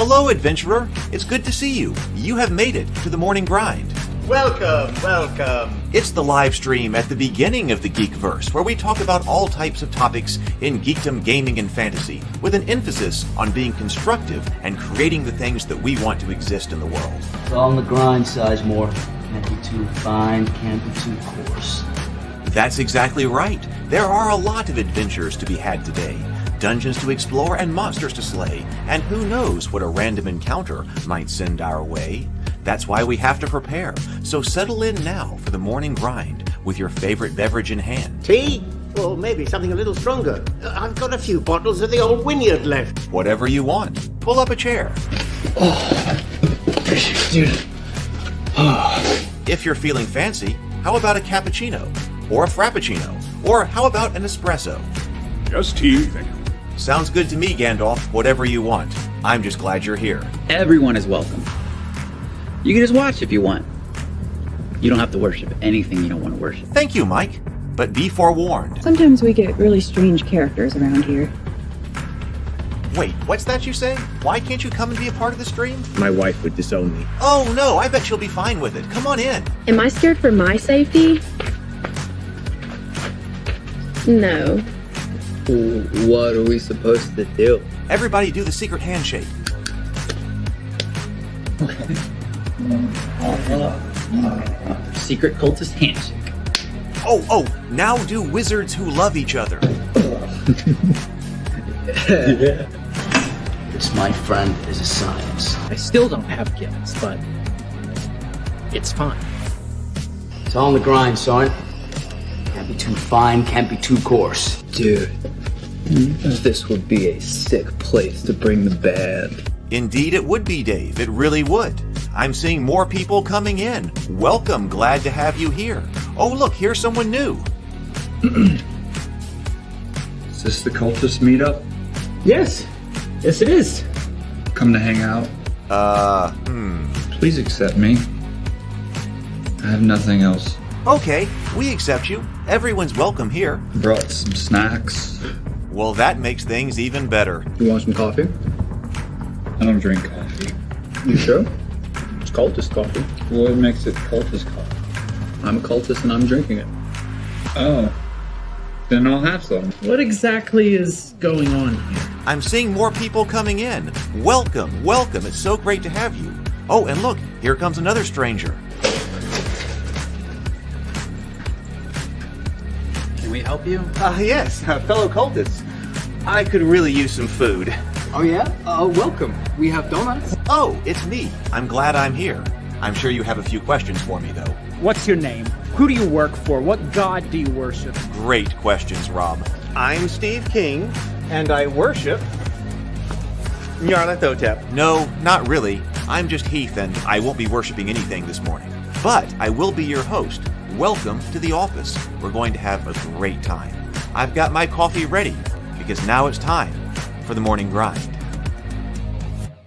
Hello, adventurer. It's good to see you. You have made it to the morning grind. Welcome, welcome. It's the live stream at the beginning of the Geekverse, where we talk about all types of topics in geekdom, gaming, and fantasy, with an emphasis on being constructive and creating the things that we want to exist in the world. It's all on the grind, Sizemore. Can't be too fine, can't be too coarse. That's exactly right. There are a lot of adventures to be had today. Dungeons to explore and monsters to slay, and who knows what a random encounter might send our way. That's why we have to prepare, so settle in now for the morning grind with your favorite beverage in hand. Tea? Or maybe something a little stronger. I've got a few bottles of the old Wynyard left. Whatever you want. Pull up a chair. Dude. If you're feeling fancy, how about a cappuccino? Or a frappuccino? Or how about an espresso? Just tea, thank you. Sounds good to me, Gandalf. Whatever you want. I'm just glad you're here. Everyone is welcome. You can just watch if you want. You don't have to worship anything you don't want to worship. Thank you, Mike. But be forewarned. Sometimes we get really strange characters around here. Wait, what's that you say? Why can't you come and be a part of the stream? My wife would disown me. Oh no, I bet she'll be fine with it. Come on in. Am I scared for my safety? No. What are we supposed to do? Everybody do the secret handshake. Secret cultist handshake. Oh, now do wizards who love each other. This, my friend, is a science. I still don't have gifts, but it's fine. It's all on the grind, son. Can't be too fine, can't be too coarse. Dude, this would be a sick place to bring the band. Indeed it would be, Dave. It really would. I'm seeing more people coming in. Welcome. Glad to have you here. Oh, look, here's someone new. Is this the cultist meetup? Yes it is. Come to hang out? Please accept me. I have nothing else. Okay, we accept you. Everyone's welcome here. Brought some snacks. Well, that makes things even better. You want some coffee? I don't drink coffee. You sure? It's cultist coffee. What makes it cultist coffee? I'm a cultist and I'm drinking it. Oh. Then I'll have some. What exactly is going on here? I'm seeing more people coming in. Welcome. It's so great to have you. Oh, and look, here comes another stranger. Can we help you? Yes, fellow cultists. I could really use some food. Oh yeah? Welcome. We have donuts. Oh, it's me. I'm glad I'm here. I'm sure you have a few questions for me, though. What's your name? Who do you work for? What god do you worship? Great questions, Rob. I'm Steve King, and I worship Nyarlathotep. No, not really. I'm just Heath, and I won't be worshiping anything this morning. But I will be your host. Welcome to the office. We're going to have a great time. I've got my coffee ready, because now it's time for the morning grind.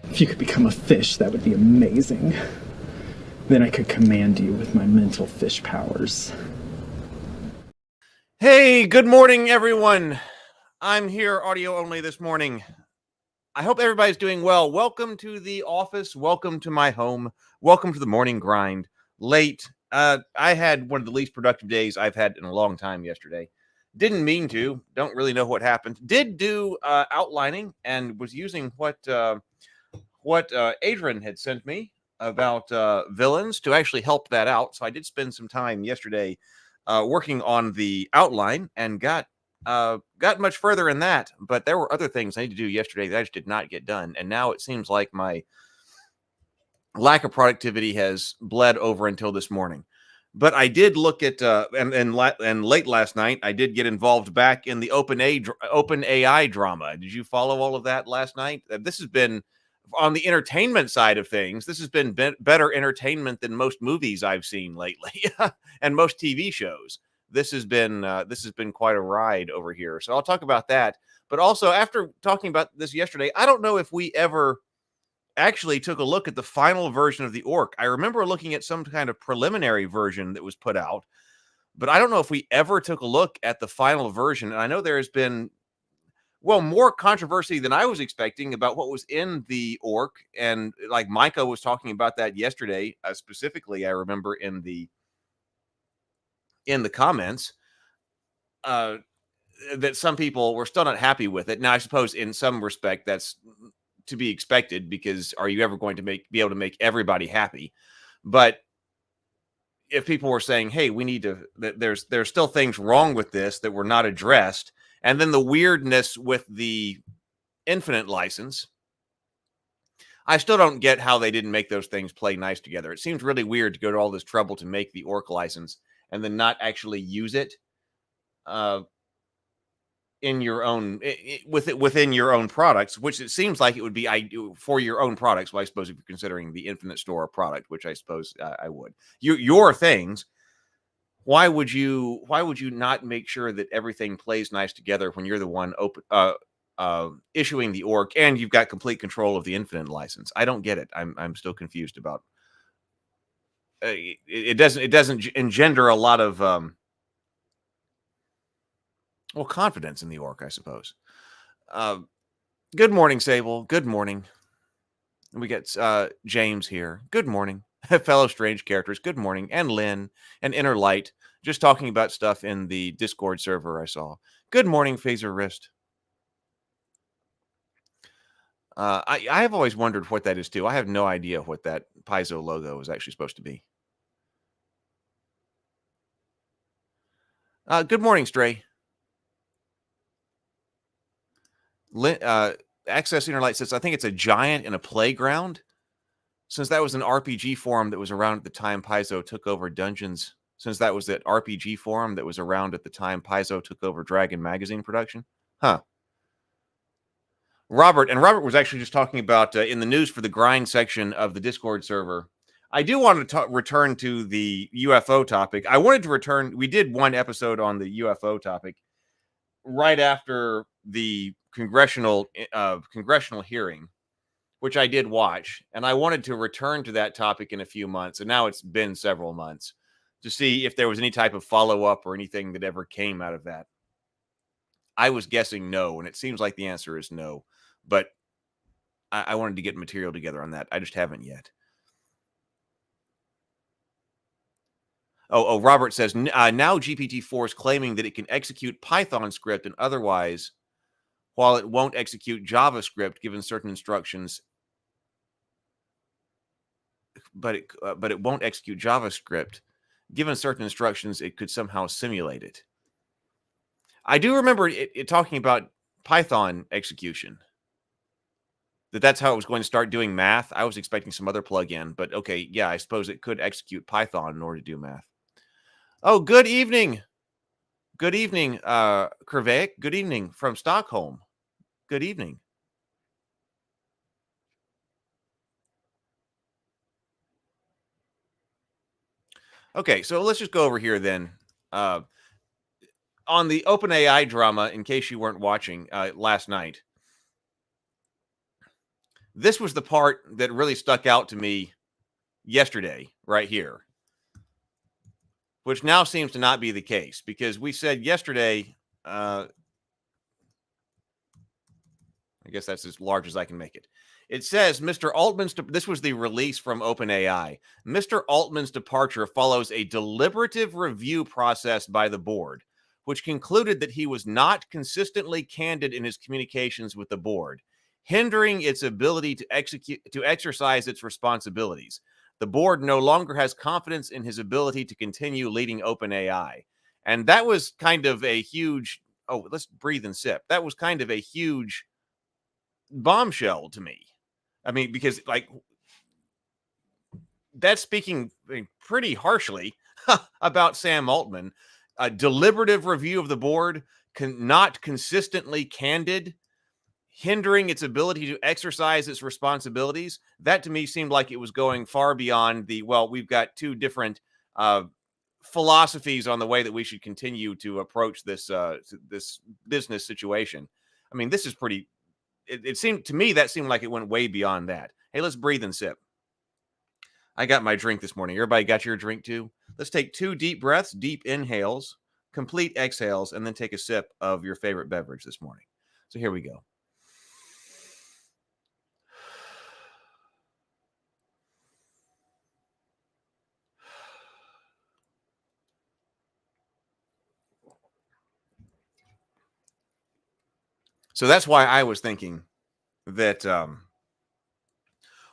If you could become a fish, that would be amazing. Then I could command you with my mental fish powers. Hey, good morning, everyone. I'm here audio only this morning. I hope everybody's doing well. Welcome to the office. Welcome to my home. Welcome to the morning grind. Late. I had one of the least productive days I've had in a long time yesterday. Didn't mean to. Don't really know what happened. Did do outlining and was using what Adrian had sent me about villains to actually help that out. So I did spend some time yesterday working on the outline and got much further in that. But there were other things I need to do yesterday that I just did not get done. And now it seems like my lack of productivity has bled over until this morning. But I did look at and late last night I did get involved back in the open AI drama. Did you follow all of that last night? This has been on the entertainment side of things. This has been better entertainment than most movies I've seen lately, and most TV shows. This has been quite a ride over here. So I'll talk about that. But also, after talking about this yesterday, I don't know if we ever actually took a look at the final version of the ORC. I remember looking at some kind of preliminary version that was put out, but I don't know if we ever took a look at the final version. And I know there has been well, more controversy than I was expecting about what was in the ORC. And like Micah was talking about that yesterday, specifically, I remember in the comments, that some people were still not happy with it. Now, I suppose in some respect that's to be expected, because are you ever going to be able to make everybody happy? But if people were saying, hey, we need to, there's still things wrong with this that were not addressed, and then the weirdness with the Infinite license, I still don't get how they didn't make those things play nice together. It seems really weird to go to all this trouble to make the ORC license and then not actually use it in your own within your own products, which it seems like it would be for your own products. Well, I suppose if you're considering the Infinite Store a product, which I suppose I would, your things. Why would you not make sure that everything plays nice together when you're the one issuing the ORC and you've got complete control of the Infinite license? I don't get it. I'm still confused about. It doesn't engender a lot of confidence in the ORC, I suppose. Good morning, Sable. Good morning. We got James here. Good morning. Fellow strange characters. Good morning. And Lynn and Inner Light, just talking about stuff in the Discord server I saw. Good morning, Phaser Wrist. I have always wondered what that is too. I have no idea what that Paizo logo is actually supposed to be. Good morning, Stray. Access Inner Light says, I think it's a giant in a playground. Since that was an RPG forum that was around at the time Paizo took over Dungeons. Since that was that RPG forum that was around at the time Paizo took over Dragon Magazine production. Huh. Robert was actually just talking about in the news for the grind section of the Discord server. I do want to return to the UFO topic. I wanted to return. We did one episode on the UFO topic right after the congressional hearing, which I did watch, and I wanted to return to that topic in a few months, and now it's been several months, to see if there was any type of follow-up or anything that ever came out of that. I was guessing no, and it seems like the answer is no, but I wanted to get material together on that. I just haven't yet. Oh, Robert says, now GPT-4 is claiming that it can execute Python script and otherwise, while it won't execute JavaScript given certain instructions. But it won't execute JavaScript. Given certain instructions, it could somehow simulate it. I do remember it talking about Python execution. That's how it was going to start doing math. I was expecting some other plugin, but okay, yeah, I suppose it could execute Python in order to do math. Oh, good evening. Good evening, Krivek. Good evening from Stockholm. Good evening. Okay, so let's just go over here then. On the OpenAI drama, in case you weren't watching last night, this was the part that really stuck out to me yesterday, right here, which now seems to not be the case, because we said yesterday, I guess that's as large as I can make it. It says, Mr. Altman's, this was the release from OpenAI. Mr. Altman's departure follows a deliberative review process by the board, which concluded that he was not consistently candid in his communications with the board, hindering its ability to exercise its responsibilities. The board no longer has confidence in his ability to continue leading OpenAI. And that was kind of a huge, let's breathe and sip. That was kind of a huge bombshell to me. I mean, because like that's speaking pretty harshly about Sam Altman. A deliberative review of the board, not consistently candid, hindering its ability to exercise its responsibilities. That to me seemed like it was going far beyond we've got two different philosophies on the way that we should continue to approach this this business situation. I mean, this is pretty. It seemed to me that seemed like it went way beyond that. Hey, let's breathe and sip. I got my drink this morning. Everybody got your drink too? Let's take 2 deep breaths, deep inhales, complete exhales, and then take a sip of your favorite beverage this morning. So here we go. So that's why I was thinking that,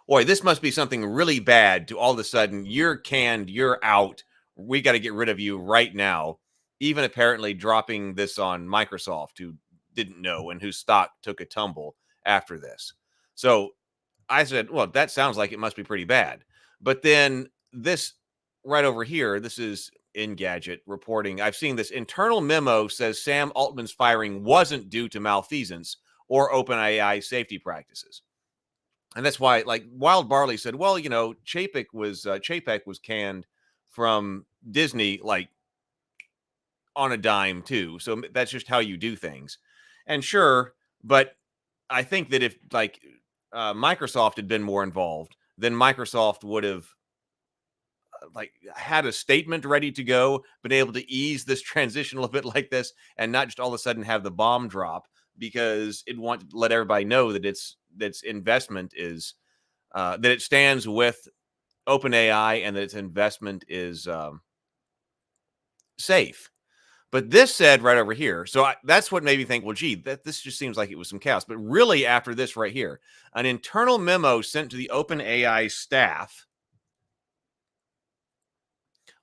boy, this must be something really bad to all of a sudden, you're canned, you're out. We got to get rid of you right now. Even apparently dropping this on Microsoft, who didn't know and whose stock took a tumble after this. So I said, well, that sounds like it must be pretty bad. But then this right over here, this is Engadget reporting. I've seen this internal memo says Sam Altman's firing wasn't due to malfeasance or OpenAI safety practices. And that's why, like, Wild Barley said, well, you know, Chapek was canned from Disney, like, on a dime too. So that's just how you do things. And sure, but I think that if like Microsoft had been more involved, then Microsoft would have like had a statement ready to go, been able to ease this transition a little bit like this, and not just all of a sudden have the bomb drop, because it wants to let everybody know that its investment is that it stands with OpenAI and that its investment is safe. But this said right over here, so that's what made me think, well, gee, this just seems like it was some chaos. But really, after this right here, an internal memo sent to the OpenAI staff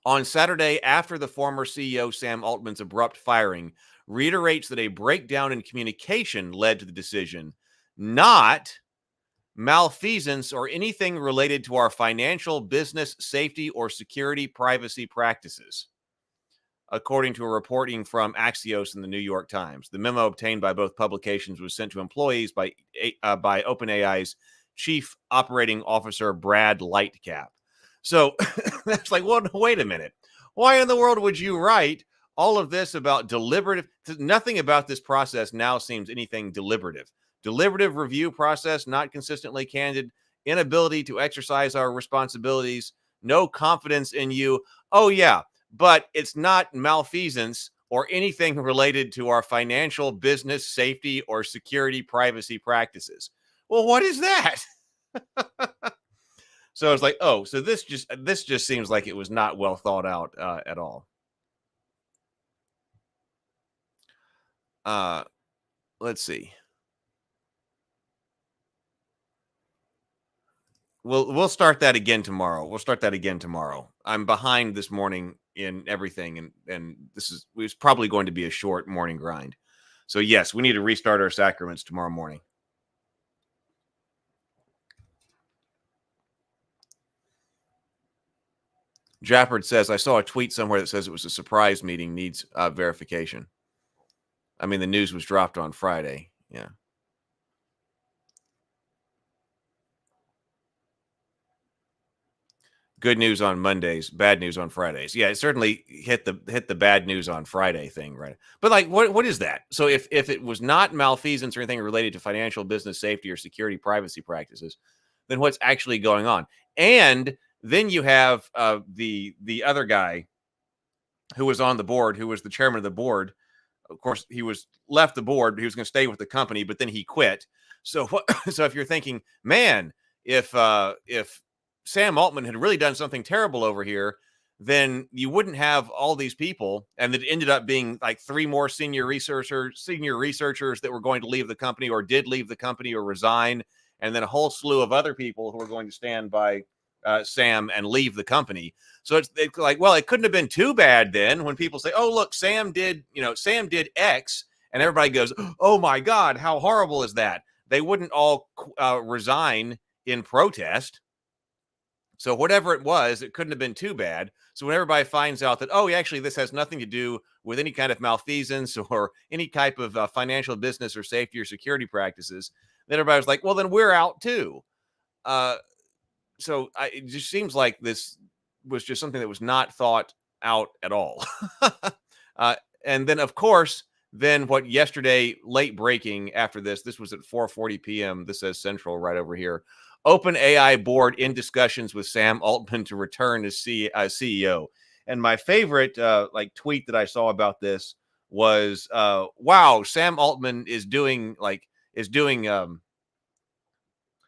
on Saturday after the former CEO Sam Altman's abrupt firing reiterates that a breakdown in communication led to the decision, not malfeasance or anything related to our financial, business, safety, or security privacy practices, according to a reporting from Axios and the New York Times. The memo obtained by both publications was sent to employees by OpenAI's Chief Operating Officer, Brad Lightcap. So that's like, well, wait a minute. Why in the world would you write all of this about deliberative? Nothing about this process now seems anything deliberative. Deliberative review process, not consistently candid, inability to exercise our responsibilities, no confidence in you. Oh, yeah, but it's not malfeasance or anything related to our financial, business, safety, or security privacy practices. Well, what is that? So I was like, oh, so this just seems like it was not well thought out at all. Let's see. We'll start that again tomorrow. I'm behind this morning in everything, and this was probably going to be a short morning grind. So yes, we need to restart our sacraments tomorrow morning. Jafford says, I saw a tweet somewhere that says it was a surprise meeting, needs verification. I mean, the news was dropped on Friday. Yeah. Good news on Mondays, bad news on Fridays. Yeah, it certainly hit the bad news on Friday thing, right? But like, what is that? So if it was not malfeasance or anything related to financial, business, safety, or security privacy practices, then what's actually going on? And then you have the other guy who was on the board, who was the chairman of the board. Of course, he was left the board, but he was going to stay with the company, but then he quit. So so if you're thinking, man, if Sam Altman had really done something terrible over here, then you wouldn't have all these people, and it ended up being like 3 more senior researchers that were going to leave the company or did leave the company or resign, and then a whole slew of other people who were going to stand by Sam and leave the company. So it's like, well, it couldn't have been too bad then when people say, oh, look, Sam did X, and everybody goes, oh my God, how horrible is that? They wouldn't all resign in protest. So whatever it was, it couldn't have been too bad. So when everybody finds out that, oh, actually, this has nothing to do with any kind of malfeasance or any type of financial, business, or safety or security practices, then everybody was like, well, then we're out too. So it just seems like this was just something that was not thought out at all. And then, of course, then what yesterday, late breaking after this was at 4:40 p.m. This says Central right over here. OpenAI board in discussions with Sam Altman to return as CEO. And my favorite tweet that I saw about this was, wow, Sam Altman is doing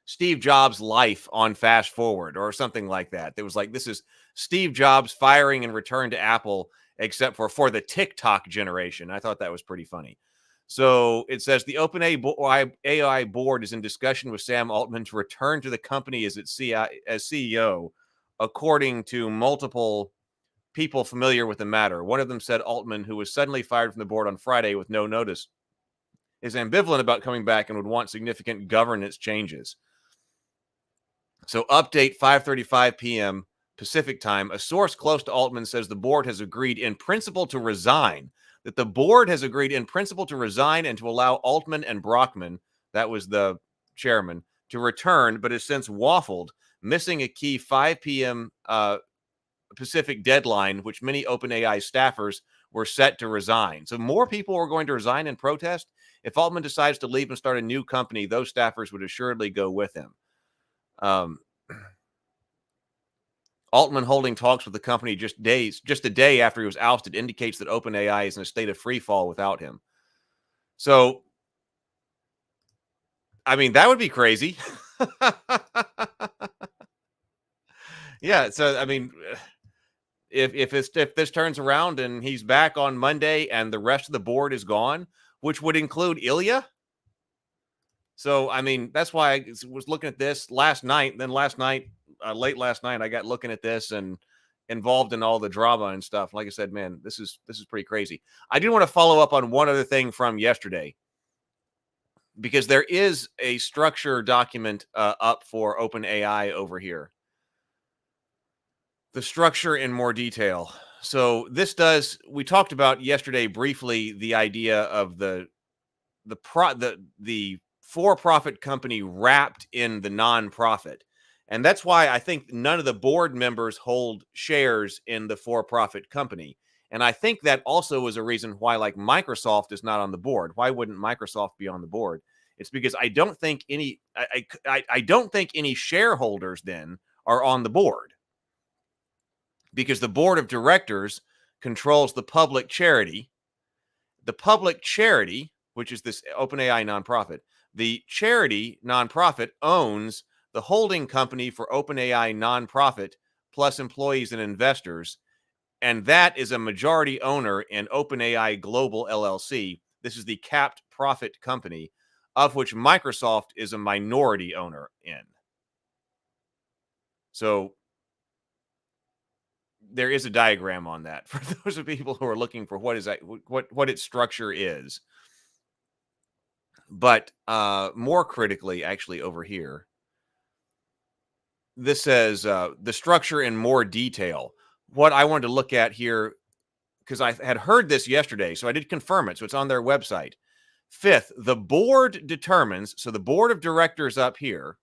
Steve Jobs' life on fast forward or something like that. It was like, this is Steve Jobs firing and return to Apple, except for the TikTok generation. I thought that was pretty funny. So it says the OpenAI board is in discussion with Sam Altman to return to the company as its CEO, according to multiple people familiar with the matter. One of them said Altman, who was suddenly fired from the board on Friday with no notice, is ambivalent about coming back and would want significant governance changes. So update 5:35 p.m. Pacific time. A source close to Altman says the board has agreed in principle to resign. That the board has agreed in principle to resign and to allow Altman and Brockman, that was the chairman, to return, but has since waffled, missing a key 5 p.m. Pacific deadline, which many OpenAI staffers were set to resign. So more people were going to resign in protest. If Altman decides to leave and start a new company, those staffers would assuredly go with him. Altman holding talks with the company just a day after he was ousted indicates that OpenAI is in a state of free fall without him. So, I mean, that would be crazy. Yeah. So, I mean, if this turns around and he's back on Monday and the rest of the board is gone, which would include Ilya. So, I mean, that's why I was looking at this last night. Then late last night, I got looking at this and involved in all the drama and stuff. Like I said, man, this is pretty crazy. I do want to follow up on one other thing from yesterday, because there is a structure document up for OpenAI over here. The structure in more detail. So we talked about yesterday briefly the idea of the for-profit company wrapped in the nonprofit. And that's why I think none of the board members hold shares in the for-profit company. And I think that also is a reason why, like, Microsoft is not on the board. Why wouldn't Microsoft be on the board? It's because I don't think any shareholders then are on the board, because the board of directors controls the public charity. The public charity, which is this OpenAI nonprofit, the charity nonprofit owns the holding company for OpenAI nonprofit plus employees and investors. And that is a majority owner in OpenAI Global LLC. This is the capped profit company, of which Microsoft is a minority owner in. So there is a diagram on that for those of people who are looking for what its structure is. But more critically, actually, over here, this says the structure in more detail. What I wanted to look at here, because I had heard this yesterday, so I did confirm it. So it's on their website. Fifth, the board determines, so the board of directors up here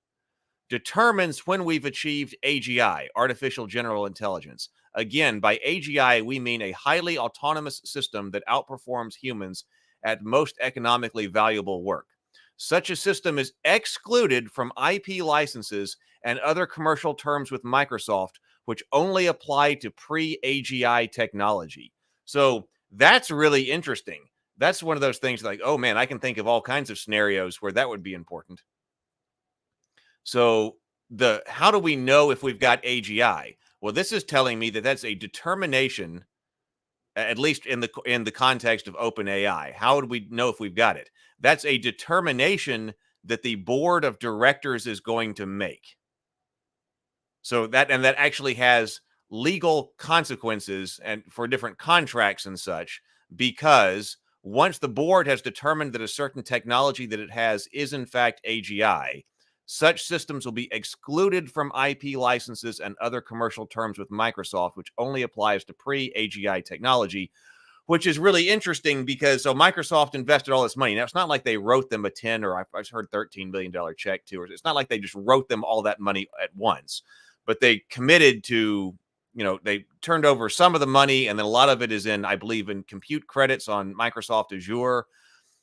determines when we've achieved AGI, artificial general intelligence. Again, by AGI, we mean a highly autonomous system that outperforms humans at most economically valuable work. Such a system is excluded from IP licenses and other commercial terms with Microsoft, which only apply to pre-AGI technology. So that's really interesting. That's one of those things like, oh man, I can think of all kinds of scenarios where that would be important. So how do we know if we've got AGI? Well, this is telling me that that's a determination, at least in the context of OpenAI. How would we know if we've got it? That's a determination that the board of directors is going to make. So that actually has legal consequences and for different contracts and such, because once the board has determined that a certain technology that it has is in fact AGI, such systems will be excluded from IP licenses and other commercial terms with Microsoft, which only applies to pre-AGI technology, which is really interesting because Microsoft invested all this money. Now, it's not like they wrote them a 10 or I've heard $13 billion check too. It's not like they just wrote them all that money at once, but they committed to, they turned over some of the money, and then a lot of it is in, I believe, in compute credits on Microsoft Azure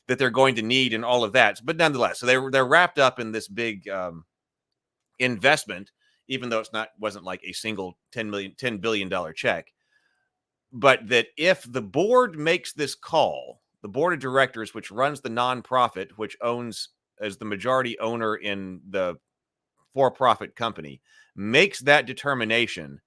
that they're going to need and all of that. But nonetheless, so they're wrapped up in this big investment, even though wasn't like a single $10 billion check. but that if the board makes this call, the board of directors, which runs the nonprofit, which owns as the majority owner in the for-profit company, makes that determination,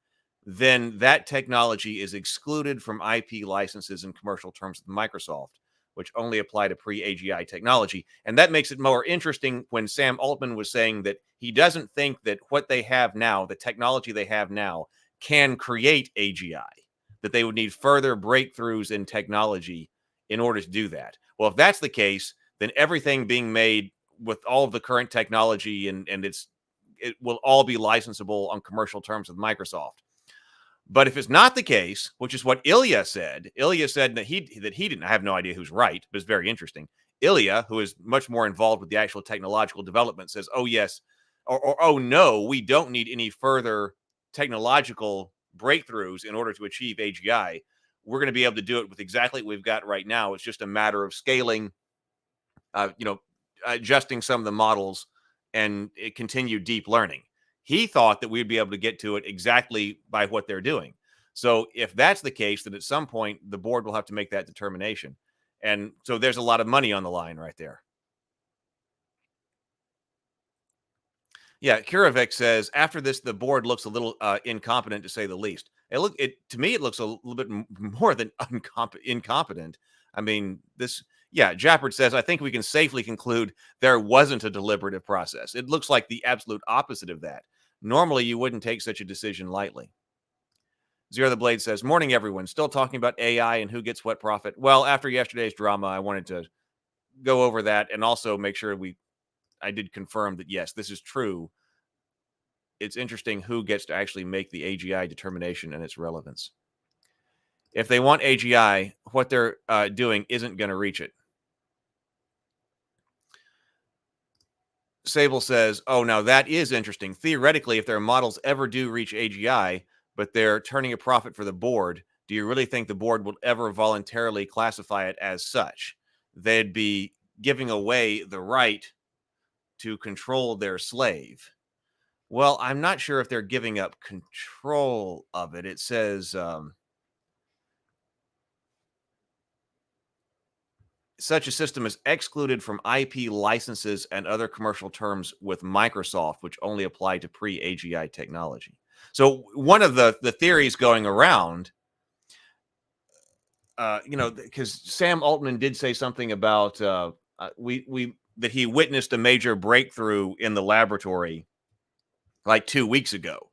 then that technology is excluded from IP licenses and commercial terms with Microsoft, which only apply to pre-AGI technology. And that makes it more interesting when Sam Altman was saying that he doesn't think that what they have now, the technology they have now, can create AGI, that they would need further breakthroughs in technology in order to do that. Well, if that's the case, then everything being made with all of the current technology and it will all be licensable on commercial terms with Microsoft. But if it's not the case, which is what Ilya said that he didn't. I have no idea who's right, but it's very interesting. Ilya, who is much more involved with the actual technological development, says, "Oh yes," or "Oh no, we don't need any further technological breakthroughs in order to achieve AGI. We're going to be able to do it with exactly what we've got right now. It's just a matter of scaling, adjusting some of the models and continue deep learning." He thought that we'd be able to get to it exactly by what they're doing. So if that's the case, then at some point the board will have to make that determination. And so there's a lot of money on the line right there. Yeah, Kirovec says, after this, the board looks a little incompetent, to say the least. To me, it looks a little bit more than incompetent. I mean, Jappert says, I think we can safely conclude there wasn't a deliberative process. It looks like the absolute opposite of that. Normally, you wouldn't take such a decision lightly. Zero the Blade says, morning, everyone. Still talking about AI and who gets what profit. Well, after yesterday's drama, I wanted to go over that and also make sure I did confirm that, yes, this is true. It's interesting who gets to actually make the AGI determination and its relevance. If they want AGI, what they're doing isn't going to reach it. Sable says, oh, now that is interesting. Theoretically, if their models ever do reach AGI, but they're turning a profit for the board, do you really think the board will ever voluntarily classify it as such? They'd be giving away the right to control their slave. Well, I'm not sure if they're giving up control of it. It says such a system is excluded from IP licenses and other commercial terms with Microsoft, which only apply to pre-AGI technology. So one of the theories going around, because Sam Altman did say something about that he witnessed a major breakthrough in the laboratory like 2 weeks ago.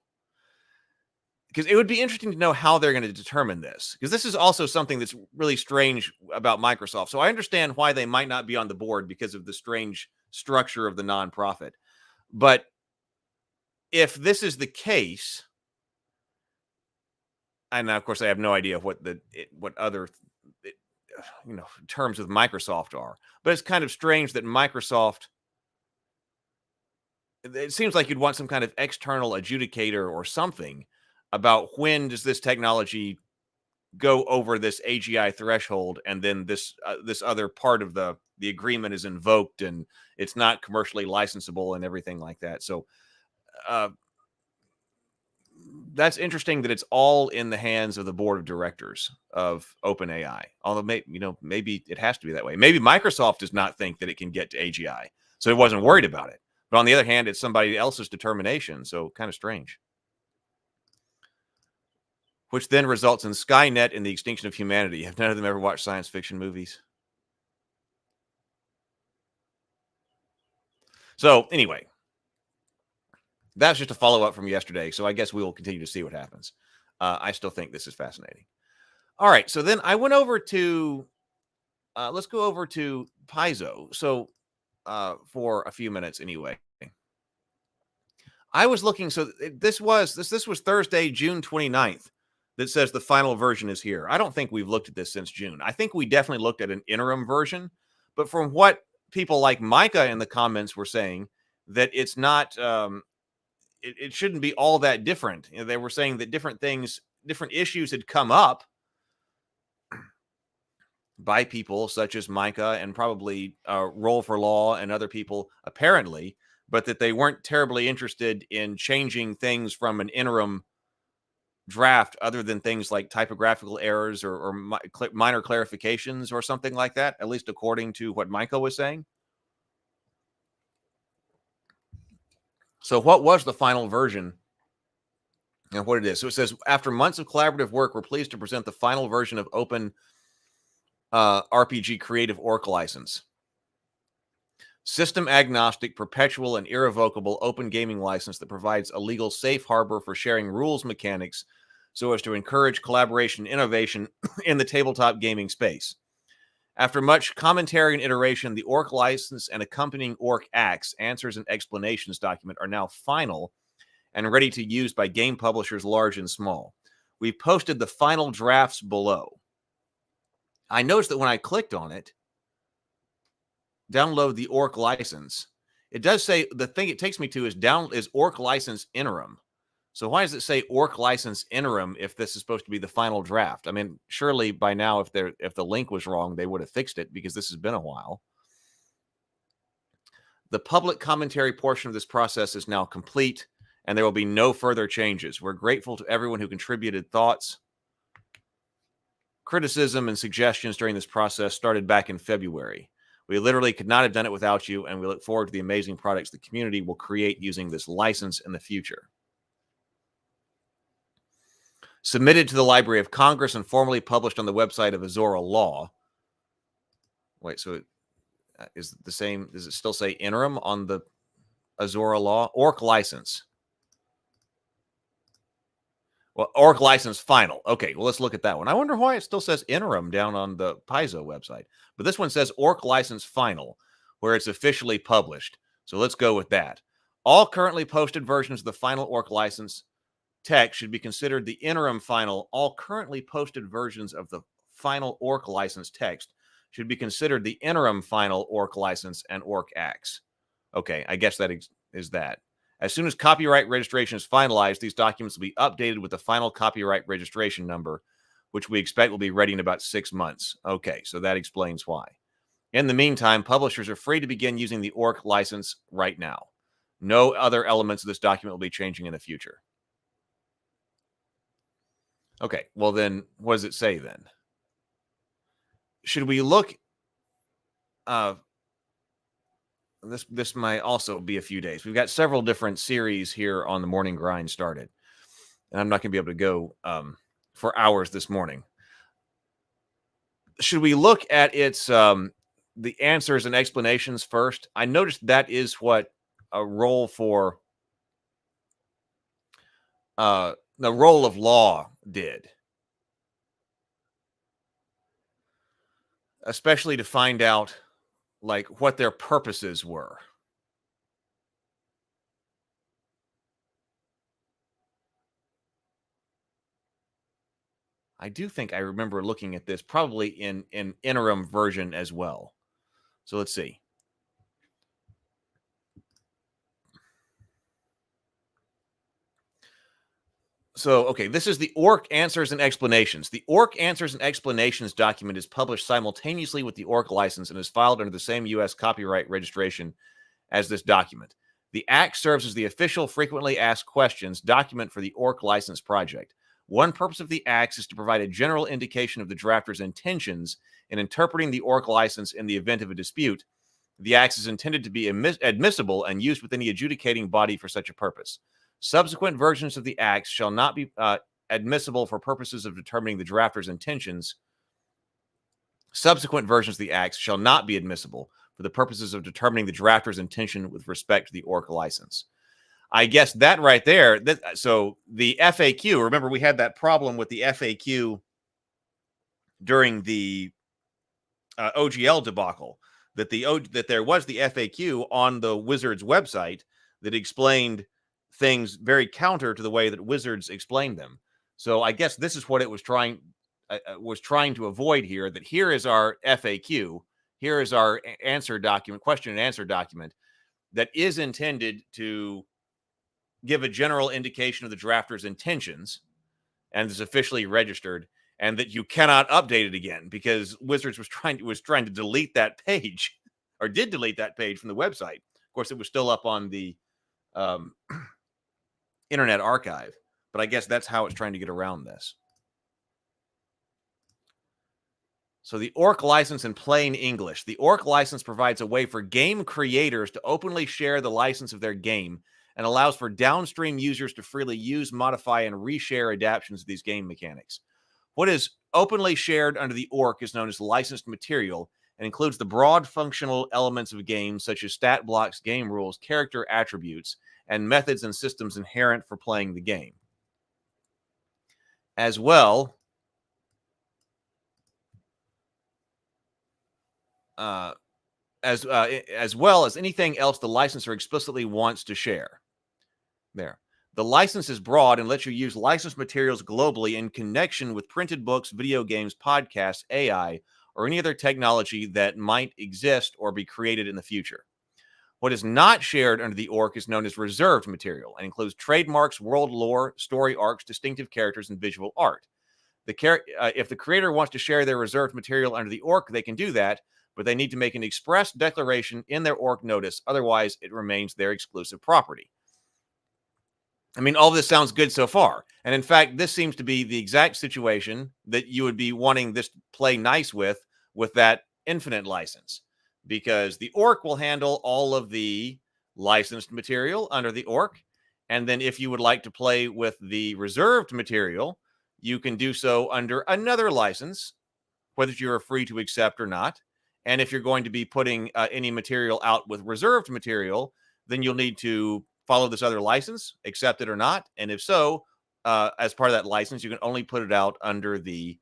Because it would be interesting to know how they're going to determine this, because this is also something that's really strange about Microsoft. So I understand why they might not be on the board because of the strange structure of the nonprofit. But if this is the case, and of course I have no idea what other terms with Microsoft are, but it's kind of strange that Microsoft, it seems like you'd want some kind of external adjudicator or something about when does this technology go over this AGI threshold, and then this other part of the agreement is invoked and it's not commercially licensable and everything like that. So that's interesting that it's all in the hands of the board of directors of OpenAI. Although maybe it has to be that way. Maybe Microsoft does not think that it can get to AGI, so it wasn't worried about it. But on the other hand, it's somebody else's determination, so kind of strange. Which then results in Skynet and the extinction of humanity. Have none of them ever watched science fiction movies? So anyway, that's just a follow-up from yesterday. So I guess we will continue to see what happens. I still think this is fascinating. All right. So then I went over to, let's go over to Paizo. So for a few minutes anyway. I was looking. So this was Thursday, June 29th. That says the final version is here. I don't think we've looked at this since June. I think we definitely looked at an interim version, but from what people like Micah in the comments were saying, that it's not, it shouldn't be all that different. They were saying that different issues had come up by people such as Micah and probably Roll for Law and other people apparently, but that they weren't terribly interested in changing things from an interim draft other than things like typographical errors or minor clarifications or something like that, at least according to what Michael was saying. So what was the final version and what it is? So it says, after months of collaborative work, we're pleased to present the final version of Open RPG Creative ORC license. System agnostic, perpetual, and irrevocable open gaming license that provides a legal safe harbor for sharing rules mechanics so as to encourage collaboration and innovation in the tabletop gaming space. After much commentary and iteration, the ORC license and accompanying ORC Acts, answers and explanations document are now final and ready to use by game publishers large and small. We've posted the final drafts below. I noticed that when I clicked on it, download the ORC license, it does say the thing it takes me to is ORC license interim. So why does it say ORC license interim if this is supposed to be the final draft? I mean, surely by now, if the link was wrong, they would have fixed it because this has been a while. The public commentary portion of this process is now complete, and there will be no further changes. We're grateful to everyone who contributed thoughts, criticism, and suggestions during this process started back in February. We literally could not have done it without you, and we look forward to the amazing products the community will create using this license in the future. Submitted to the Library of Congress and formally published on the website of Azora Law. Wait, so is it the same? Does it still say interim on the Azora Law? ORC license. Well, ORC license final. Okay, well, let's look at that one. I wonder why it still says interim down on the Paizo website. But this one says ORC license final, where it's officially published. So let's go with that. All currently posted versions of the final ORC license text should be considered the interim final. All currently posted versions of the final ORC license text should be considered the interim final ORC license and ORC Acts. Okay, I guess that is that. As soon as copyright registration is finalized, these documents will be updated with the final copyright registration number, which we expect will be ready in about 6 months. Okay, so that explains why. In the meantime, publishers are free to begin using the ORC license right now. No other elements of this document will be changing in the future. Okay, well then, what does it say then? Should we look... This might also be a few days. We've got several different series here on the Morning Grind started. And I'm not going to be able to go for hours this morning. Should we look at its the answers and explanations first? I noticed that is what a role for the role of law did. Especially to find out like what their purposes were. I do think I remember looking at this probably in an interim version as well. So let's see. So, okay, this is the ORC Answers and Explanations. The ORC Answers and Explanations document is published simultaneously with the ORC license and is filed under the same U.S. copyright registration as this document. The Act serves as the official frequently asked questions document for the ORC license project. One purpose of the Acts is to provide a general indication of the drafter's intentions in interpreting the ORC license in the event of a dispute. The Acts is intended to be admissible and used within the adjudicating body for such a purpose. Subsequent versions of the Acts shall not be admissible for purposes of determining the drafter's intentions. Subsequent versions of the Acts shall not be admissible for the purposes of determining the drafter's intention with respect to the ORC license. I guess that right there, so the FAQ, remember we had that problem with the FAQ during the OGL debacle, that there was the FAQ on the Wizards website that explained things very counter to the way that Wizards explained them. So I guess this is what it was trying to avoid here, that here is our FAQ, here is our answer document, question and answer document that is intended to give a general indication of the drafter's intentions and is officially registered, and that you cannot update it again because Wizards was trying to delete that page, or did delete that page from the website. Of course, it was still up on the Internet Archive, but I guess that's how it's trying to get around this. So the ORC license in plain English. The ORC license provides a way for game creators to openly share the license of their game and allows for downstream users to freely use, modify, and reshare adaptations of these game mechanics. What is openly shared under the ORC is known as licensed material and includes the broad functional elements of games such as stat blocks, game rules, character attributes, and methods and systems inherent for playing the game. As well as anything else the licensor explicitly wants to share. There. The license is broad and lets you use licensed materials globally in connection with printed books, video games, podcasts, AI, or any other technology that might exist or be created in the future. What is not shared under the ORC is known as reserved material and includes trademarks, world lore, story arcs, distinctive characters, and visual art. If the creator wants to share their reserved material under the ORC, they can do that, but they need to make an express declaration in their ORC notice. Otherwise, it remains their exclusive property. I mean, all this sounds good so far. And in fact, this seems to be the exact situation that you would be wanting this to play nice with that infinite license, because the ORC will handle all of the licensed material under the ORC. And then if you would like to play with the reserved material, you can do so under another license, whether you're free to accept or not. And if you're going to be putting any material out with reserved material, then you'll need to follow this other license, accept it or not. And if so, as part of that license, you can only put it out under the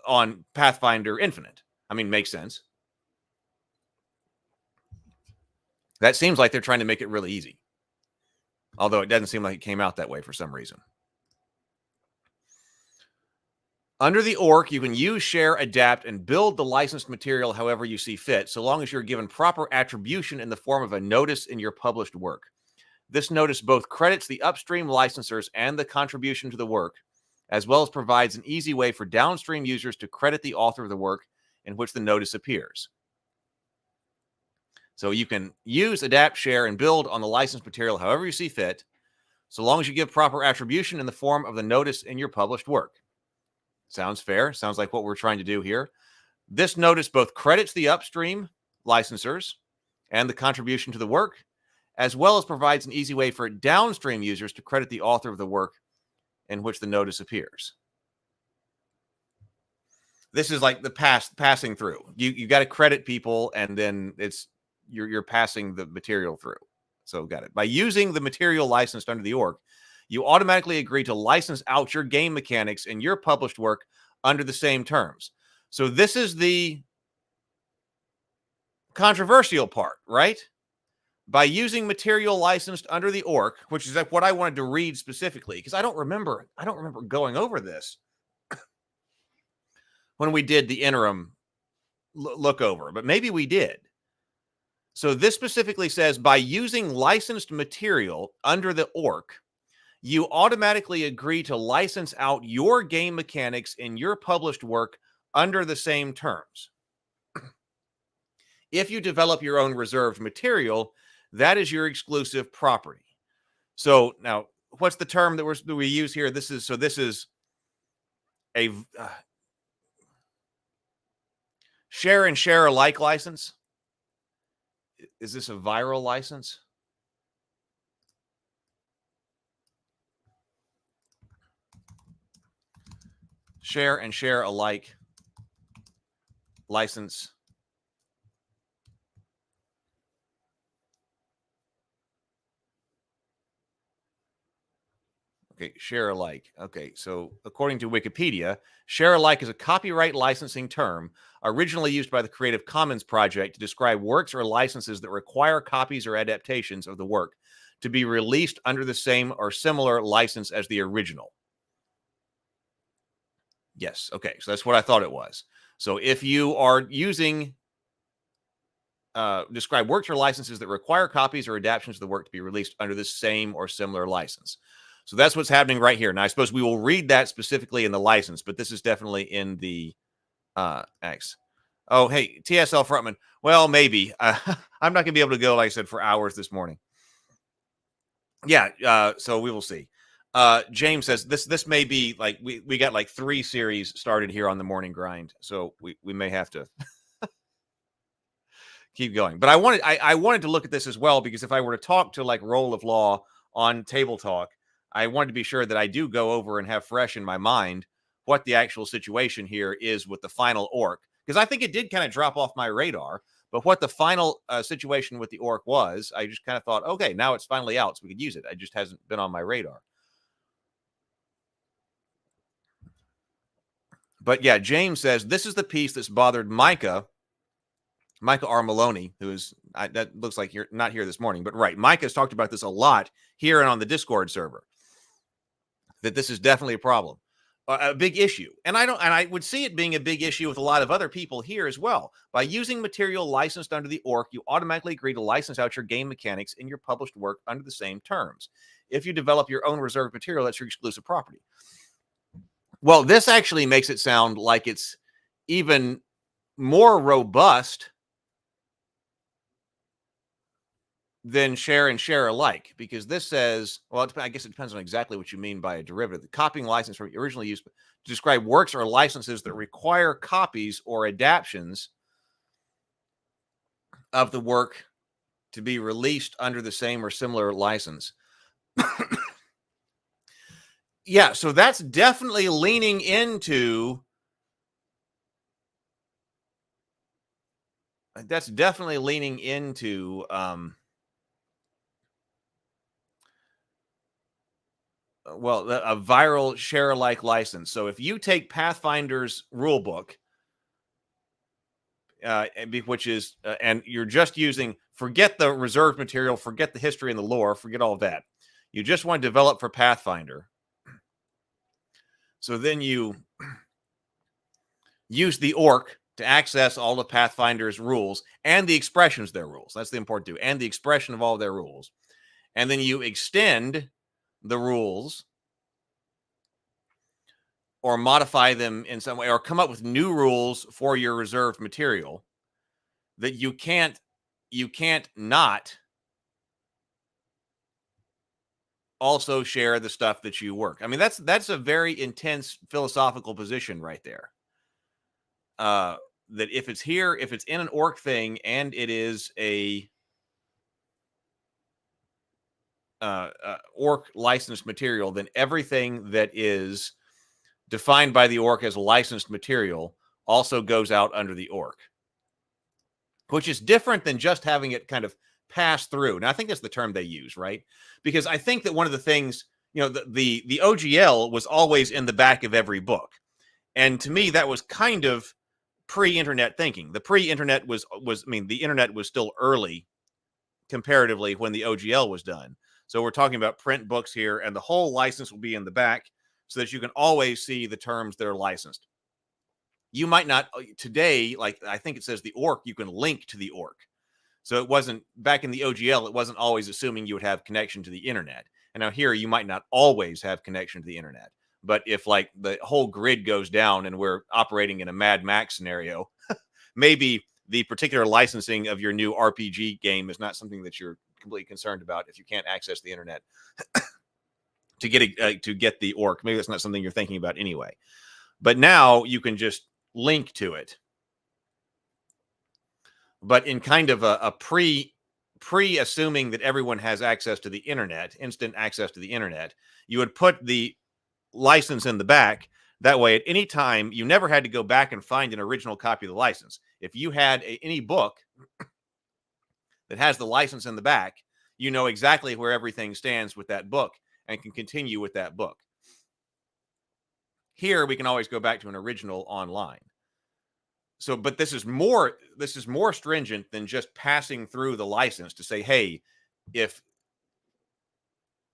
on Pathfinder Infinite. I mean, makes sense. That seems like they're trying to make it really easy. Although it doesn't seem like it came out that way for some reason. Under the ORC, you can use, share, adapt, and build the licensed material however you see fit, so long as you're given proper attribution in the form of a notice in your published work. This notice both credits the upstream licensors and the contribution to the work, as well as provides an easy way for downstream users to credit the author of the work in which the notice appears. So you can use, adapt, share, and build on the licensed material however you see fit, so long as you give proper attribution in the form of the notice in your published work. Sounds fair. Sounds like what we're trying to do here. This notice both credits the upstream licensors and the contribution to the work, as well as provides an easy way for downstream users to credit the author of the work in which the notice appears. This is like the passing through. You got to credit people, and then you're passing the material through. So got it. By using the material licensed under the ORC, you automatically agree to license out your game mechanics in your published work under the same terms. So this is the controversial part, right? By using material licensed under the ORC, which is like what I wanted to read specifically, because I don't remember going over this when we did the interim look over, but maybe we did. So this specifically says, by using licensed material under the ORC, you automatically agree to license out your game mechanics in your published work under the same terms. If you develop your own reserved material, that is your exclusive property. So now, what's the term that we use here? This is a share and share alike license. Is this a viral license? Share and share alike license. Okay, share alike. Okay, so according to Wikipedia, share alike is a copyright licensing term originally used by the Creative Commons Project to describe works or licenses that require copies or adaptations of the work to be released under the same or similar license as the original. Yes, okay, so that's what I thought it was. So if you are using, describe works or licenses that require copies or adaptations of the work to be released under the same or similar license. So that's what's happening right here. Now, I suppose we will read that specifically in the license, but this is definitely in the X. Oh, hey, TSL Frontman. Well, maybe. I'm not going to be able to go, like I said, for hours this morning. Yeah, so we will see. James says this may be like we got like 3 series started here on the morning grind, so we may have to keep going. But I wanted to look at this as well, because if I were to talk to like Role of Law on Table Talk, I wanted to be sure that I do go over and have fresh in my mind what the actual situation here is with the final orc, because I think it did kind of drop off my radar. But what the final situation with the orc was, I just kind of thought, okay, now it's finally out, so we could use it. It just hasn't been on my radar. But yeah, James says this is the piece that's bothered Micah R. Maloney, who is, that looks like you're not here this morning, but right. Micah has talked about this a lot here and on the Discord server, that this is definitely a problem, a big issue. And I would see it being a big issue with a lot of other people here as well. By using material licensed under the ORC, you automatically agree to license out your game mechanics in your published work under the same terms. If you develop your own reserved material, that's your exclusive property. Well, this actually makes it sound like it's even more robust than share and share alike, because this says, well, I guess it depends on exactly what you mean by a derivative. The copying license from originally used to describe works or licenses that require copies or adaptions of the work to be released under the same or similar license. Yeah, so that's definitely leaning into well, a viral share alike license. So if you take Pathfinder's rulebook, which is, and you're just using, forget the reserved material, forget the history and the lore, forget all of that. You just want to develop for Pathfinder. So then you use the orc to access all of Pathfinder's rules and the expressions of their rules. That's the important too, and the expression of all of their rules. And then you extend the rules or modify them in some way, or come up with new rules for your reserved material that you can't not also share the stuff that you work. I mean, that's a very intense philosophical position right there. That if it's here, if it's in an orc thing and it is a orc licensed material, then everything that is defined by the orc as licensed material also goes out under the orc, which is different than just having it kind of pass through. Now, I think that's the term they use, right? Because I think that one of the things, the OGL was always in the back of every book. And to me, that was kind of pre-internet thinking. The pre-internet the internet was still early comparatively when the OGL was done. So we're talking about print books here, and the whole license will be in the back so that you can always see the terms that are licensed. You might not today, like I think it says the orc, you can link to the orc. So it wasn't, back in the OGL, it wasn't always assuming you would have connection to the internet. And now here, you might not always have connection to the internet. But if like the whole grid goes down and we're operating in a Mad Max scenario, maybe the particular licensing of your new RPG game is not something that you're completely concerned about if you can't access the internet to get the orc. Maybe that's not something you're thinking about anyway. But now you can just link to it. But in kind of a pre-assuming that everyone has access to the internet, instant access to the internet, you would put the license in the back. That way, at any time, you never had to go back and find an original copy of the license. If you had any book that has the license in the back, you know exactly where everything stands with that book and can continue with that book. Here, we can always go back to an original online. So, but this is more stringent than just passing through the license to say, hey, if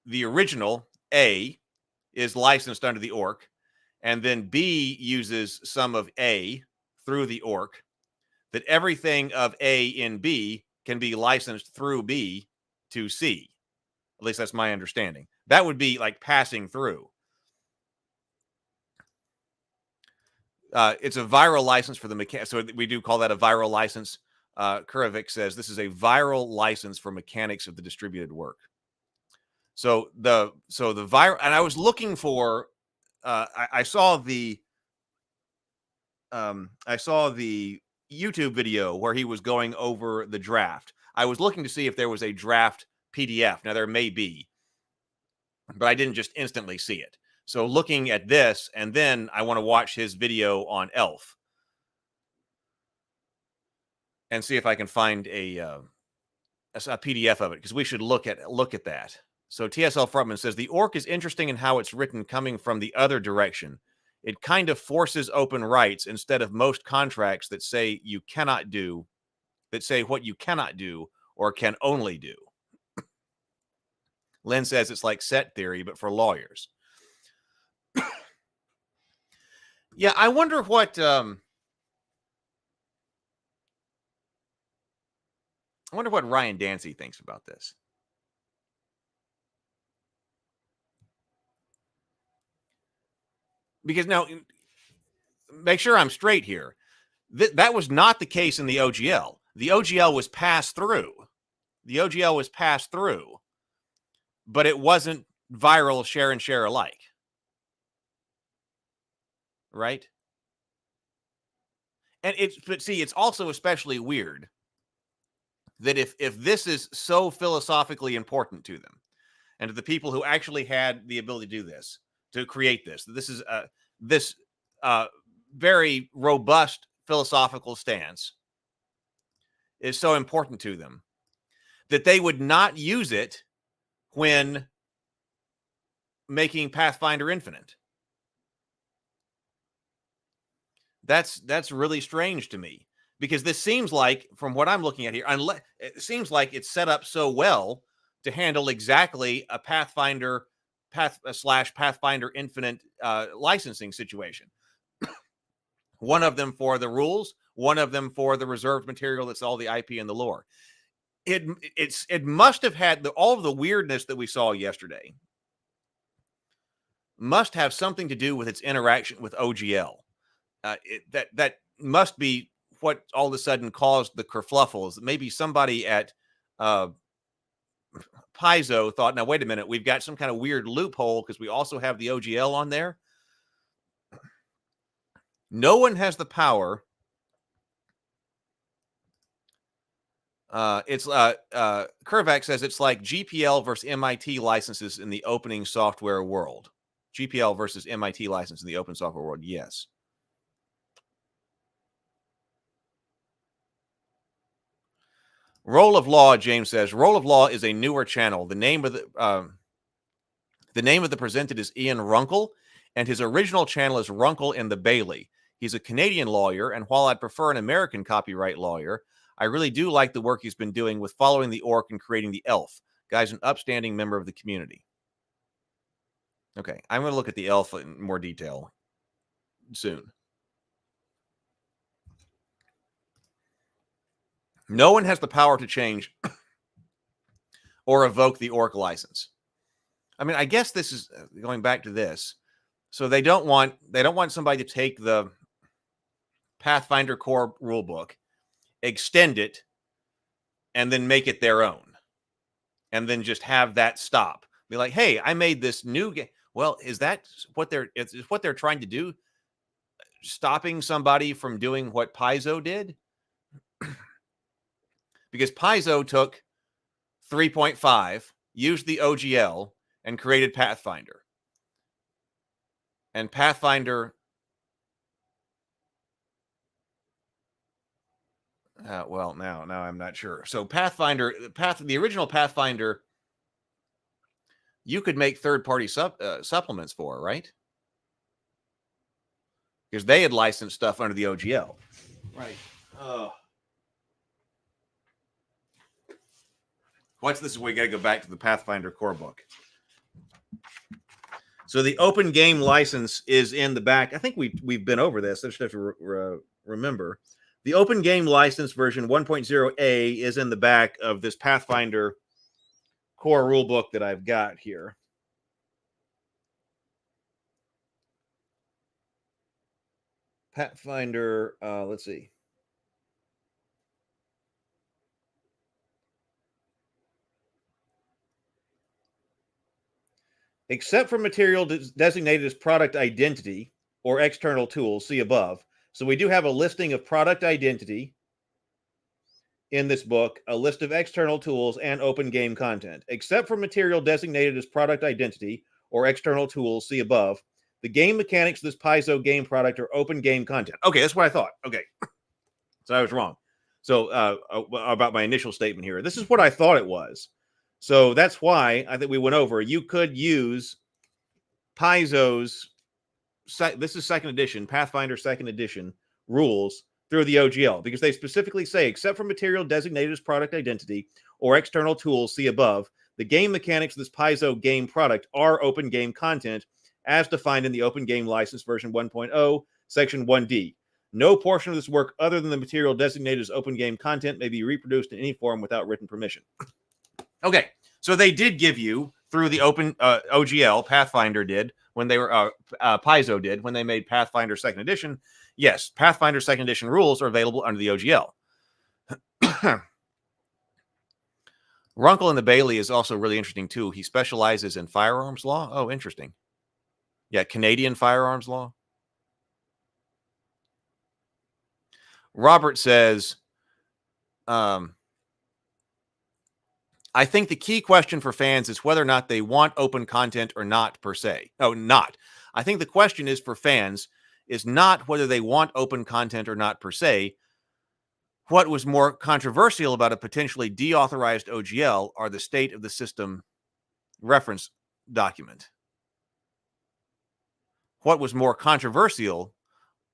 the original A is licensed under the orc, and then B uses some of A through the orc, that everything of A in B can be licensed through B to C. At least that's my understanding. That would be like passing through. It's a viral license for the mechanics. So we do call that a viral license. Kurovic says this is a viral license for mechanics of the distributed work. So the viral, and I was looking for. I saw the YouTube video where he was going over the draft. I was looking to see if there was a draft PDF. Now there may be, but I didn't just instantly see it. So looking at this, and then I want to watch his video on Elf and see if I can find a PDF of it, because we should look at that. So TSL Frontman says the orc is interesting in how it's written, coming from the other direction. It kind of forces open rights instead of most contracts that say you cannot do, that say what you cannot do or can only do. Lynn says it's like set theory, but for lawyers. Yeah, I wonder what Ryan Dancy thinks about this. Because now, make sure I'm straight here. That was not the case in the OGL. The OGL was passed through. But it wasn't viral share and share alike. Right? And it's also especially weird that if this is so philosophically important to them, and to the people who actually had the ability to do this, to create this is this very robust philosophical stance is so important to them, that they would not use it when making Pathfinder Infinite. That's really strange to me, because this seems like, from what I'm looking at here, it seems like it's set up so well to handle exactly a Pathfinder Pathfinder Infinite licensing situation. One of them for the rules, one of them for the reserved material that's all the IP and the lore. It must have had all of the weirdness that we saw yesterday must have something to do with its interaction with OGL. That must be what all of a sudden caused the kerfluffles. Maybe somebody at Paizo thought, now wait a minute, we've got some kind of weird loophole because we also have the OGL on there. No one has the power. Kervac says it's like GPL versus MIT licenses in the opening software world. GPL versus MIT license in the open software world. Yes. Roll of Law, James says, Roll of Law is a newer channel. The name of the presented is Ian Runkle, and his original channel is Runkle and the Bailey. He's a Canadian lawyer, and while I'd prefer an American copyright lawyer, I really do like the work he's been doing with following the orc and creating the elf. Guy's an upstanding member of the community. Okay, I'm going to look at the elf in more detail soon. No one has the power to change or evoke the orc license. I mean, I guess this is going back to this. So they don't want somebody to take the Pathfinder core rulebook, extend it, and then make it their own, and then just have that stop. Be like, hey, I made this new game. Well, is that what they're trying to do? Stopping somebody from doing what Paizo did? Because Paizo took 3.5, used the OGL, and created Pathfinder. And Pathfinder... well, now I'm not sure. So Pathfinder, the original Pathfinder, you could make third-party supplements for, right? Because they had licensed stuff under the OGL. Right. Watch this. We got to go back to the Pathfinder core book. So the open game license is in the back. I think we've been over this. I just have to remember. The open game license version 1.0A is in the back of this Pathfinder core rulebook that I've got here. Pathfinder, let's see. except for material designated as product identity or external tools, see above. So we do have a listing of product identity in this book, a list of external tools, and open game content. Except for material designated as product identity or external tools, see above, the game mechanics of this Paizo game product are open game content. Okay, that's what I thought. Okay. So I was wrong. So about my initial statement here. This is what I thought it was. So that's why I think we went over. You could use Paizo's, this is second edition, Pathfinder second edition rules through the OGL, because they specifically say, except for material designated as product identity or external tools, see above, the game mechanics of this Paizo game product are open game content as defined in the Open Game License version 1.0, section 1D. No portion of this work other than the material designated as open game content may be reproduced in any form without written permission. Okay, so they did give you, through the open OGL, Pathfinder did, when they were, Paizo did, when they made Pathfinder second edition. Yes, Pathfinder second edition rules are available under the OGL. Runkle and the Bailey is also really interesting, too. He specializes in firearms law. Oh, interesting. Yeah, Canadian firearms law. Robert says, I think the key question for fans is whether or not they want open content or not, per se. Oh, not. I think the question is for fans is not whether they want open content or not, per se. What was more controversial about a potentially deauthorized OGL are the state of the system reference document. What was more controversial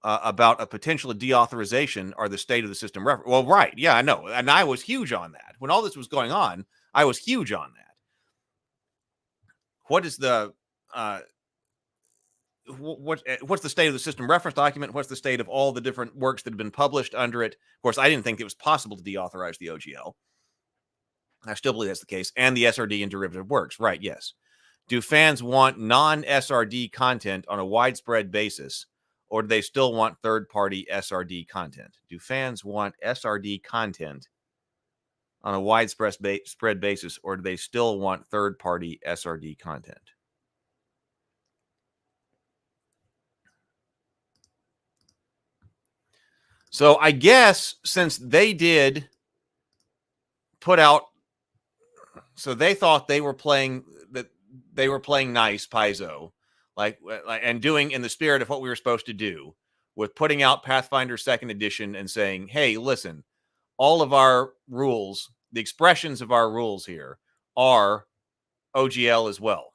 about a potential deauthorization are the state of the system reference. Well, right. Yeah, I know. And I was huge on that. When all this was going on, I was huge on that. What is the what's the state of the system reference document? What's the state of all the different works that have been published under it? Of course, I didn't think it was possible to deauthorize the OGL. I still believe that's the case. And the SRD and derivative works. Right, yes. Do fans want non-SRD content on a widespread basis, or do they still want third-party SRD content? Do fans want SRD content on a widespread basis, or do they still want third-party SRD content? So I guess since they did put out, so they thought they were playing nice, Paizo, like and doing in the spirit of what we were supposed to do with putting out Pathfinder second edition and saying, hey, listen, all of our rules, the expressions of our rules here are OGL as well.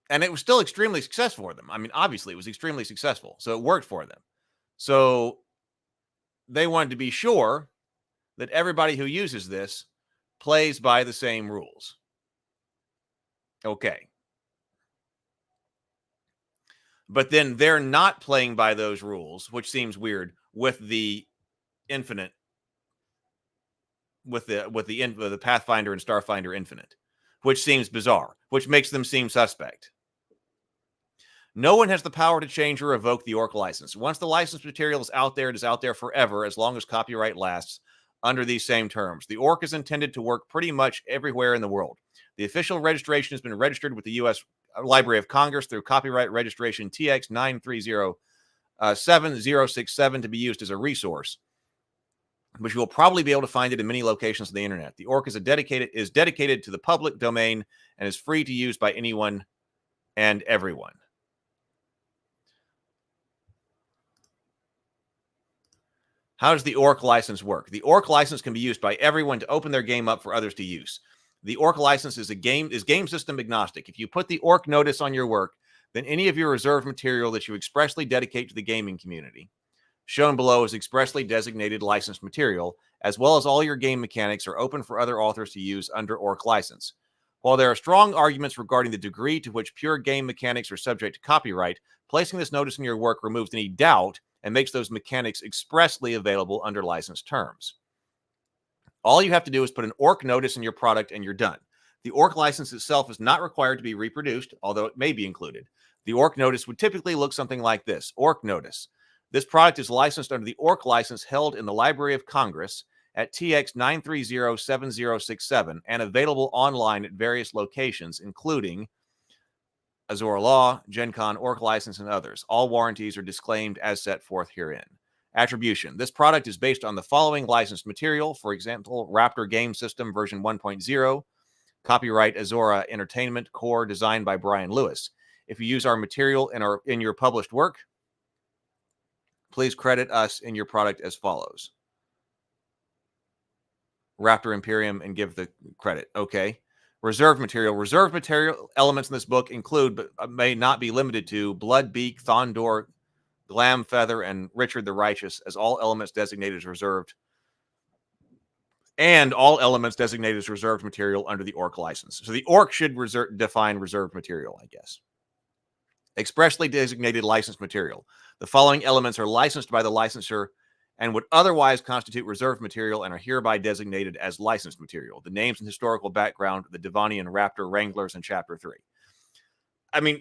And it was still extremely successful for them. I mean, obviously, it was extremely successful. So it worked for them. So they wanted to be sure that everybody who uses this plays by the same rules. Okay. But then they're not playing by those rules, which seems weird, with the Infinite, with the Pathfinder and Starfinder Infinite, which seems bizarre, which makes them seem suspect. No one has the power to change or revoke the ORC license. Once the license material is out there, it is out there forever, as long as copyright lasts, under these same terms. The ORC is intended to work pretty much everywhere in the world. The official registration has been registered with the U.S. Library of Congress through copyright registration TX 9307067 to be used as a resource, but you will probably be able to find it in many locations on the internet. The ORC is dedicated to the public domain and is free to use by anyone and everyone. How does the ORC license work? The ORC license can be used by everyone to open their game up for others to use. The ORC license is game system agnostic. If you put the ORC notice on your work, then any of your reserved material that you expressly dedicate to the gaming community, shown below as expressly designated licensed material, as well as all your game mechanics, are open for other authors to use under ORC license. While there are strong arguments regarding the degree to which pure game mechanics are subject to copyright, placing this notice in your work removes any doubt and makes those mechanics expressly available under licensed terms. All you have to do is put an ORC notice in your product and you're done. The ORC license itself is not required to be reproduced, although it may be included. The ORC notice would typically look something like this. ORC notice. This product is licensed under the ORC license held in the Library of Congress at TX 9307067 and available online at various locations, including Azora Law, Gen Con, ORC license, and others. All warranties are disclaimed as set forth herein. Attribution. This product is based on the following licensed material. For example, Raptor Game System version 1.0, copyright Azora Entertainment, core designed by Brian Lewis. If you use our material in your published work, please credit us in your product as follows. Raptor Imperium and give the credit. Okay. Reserved material. Reserved material elements in this book include, but may not be limited to, Bloodbeak, Thondor, Glam Feather, and Richard the Righteous, as all elements designated as reserved, and all elements designated as reserved material under the ORC license. So the ORC should define reserved material, I guess. Expressly designated licensed material. The following elements are licensed by the licensor and would otherwise constitute reserved material and are hereby designated as licensed material. The names and historical background of the Devonian Raptor Wranglers in Chapter 3. I mean,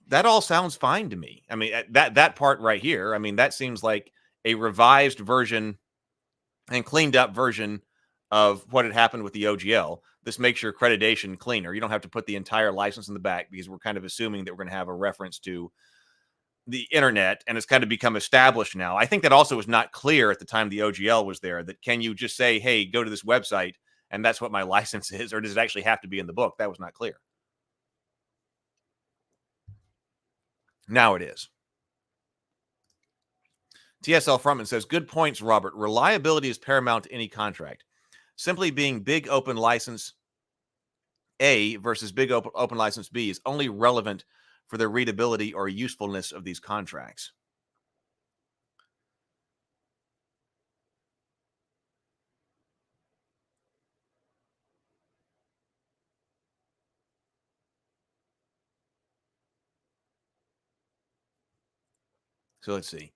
that all sounds fine to me. I mean, that part right here, I mean, that seems like a revised version and cleaned up version of what had happened with the OGL. This makes your accreditation cleaner. You don't have to put the entire license in the back because we're kind of assuming that we're going to have a reference to the internet, and it's kind of become established now. I think that also was not clear at the time the OGL was there, that can you just say, hey, go to this website and that's what my license is, or does it actually have to be in the book? That was not clear. Now it is. TSL Frontman says, good points, Robert. Reliability is paramount to any contract. Simply being big open license A versus big open license B is only relevant for the readability or usefulness of these contracts. So let's see.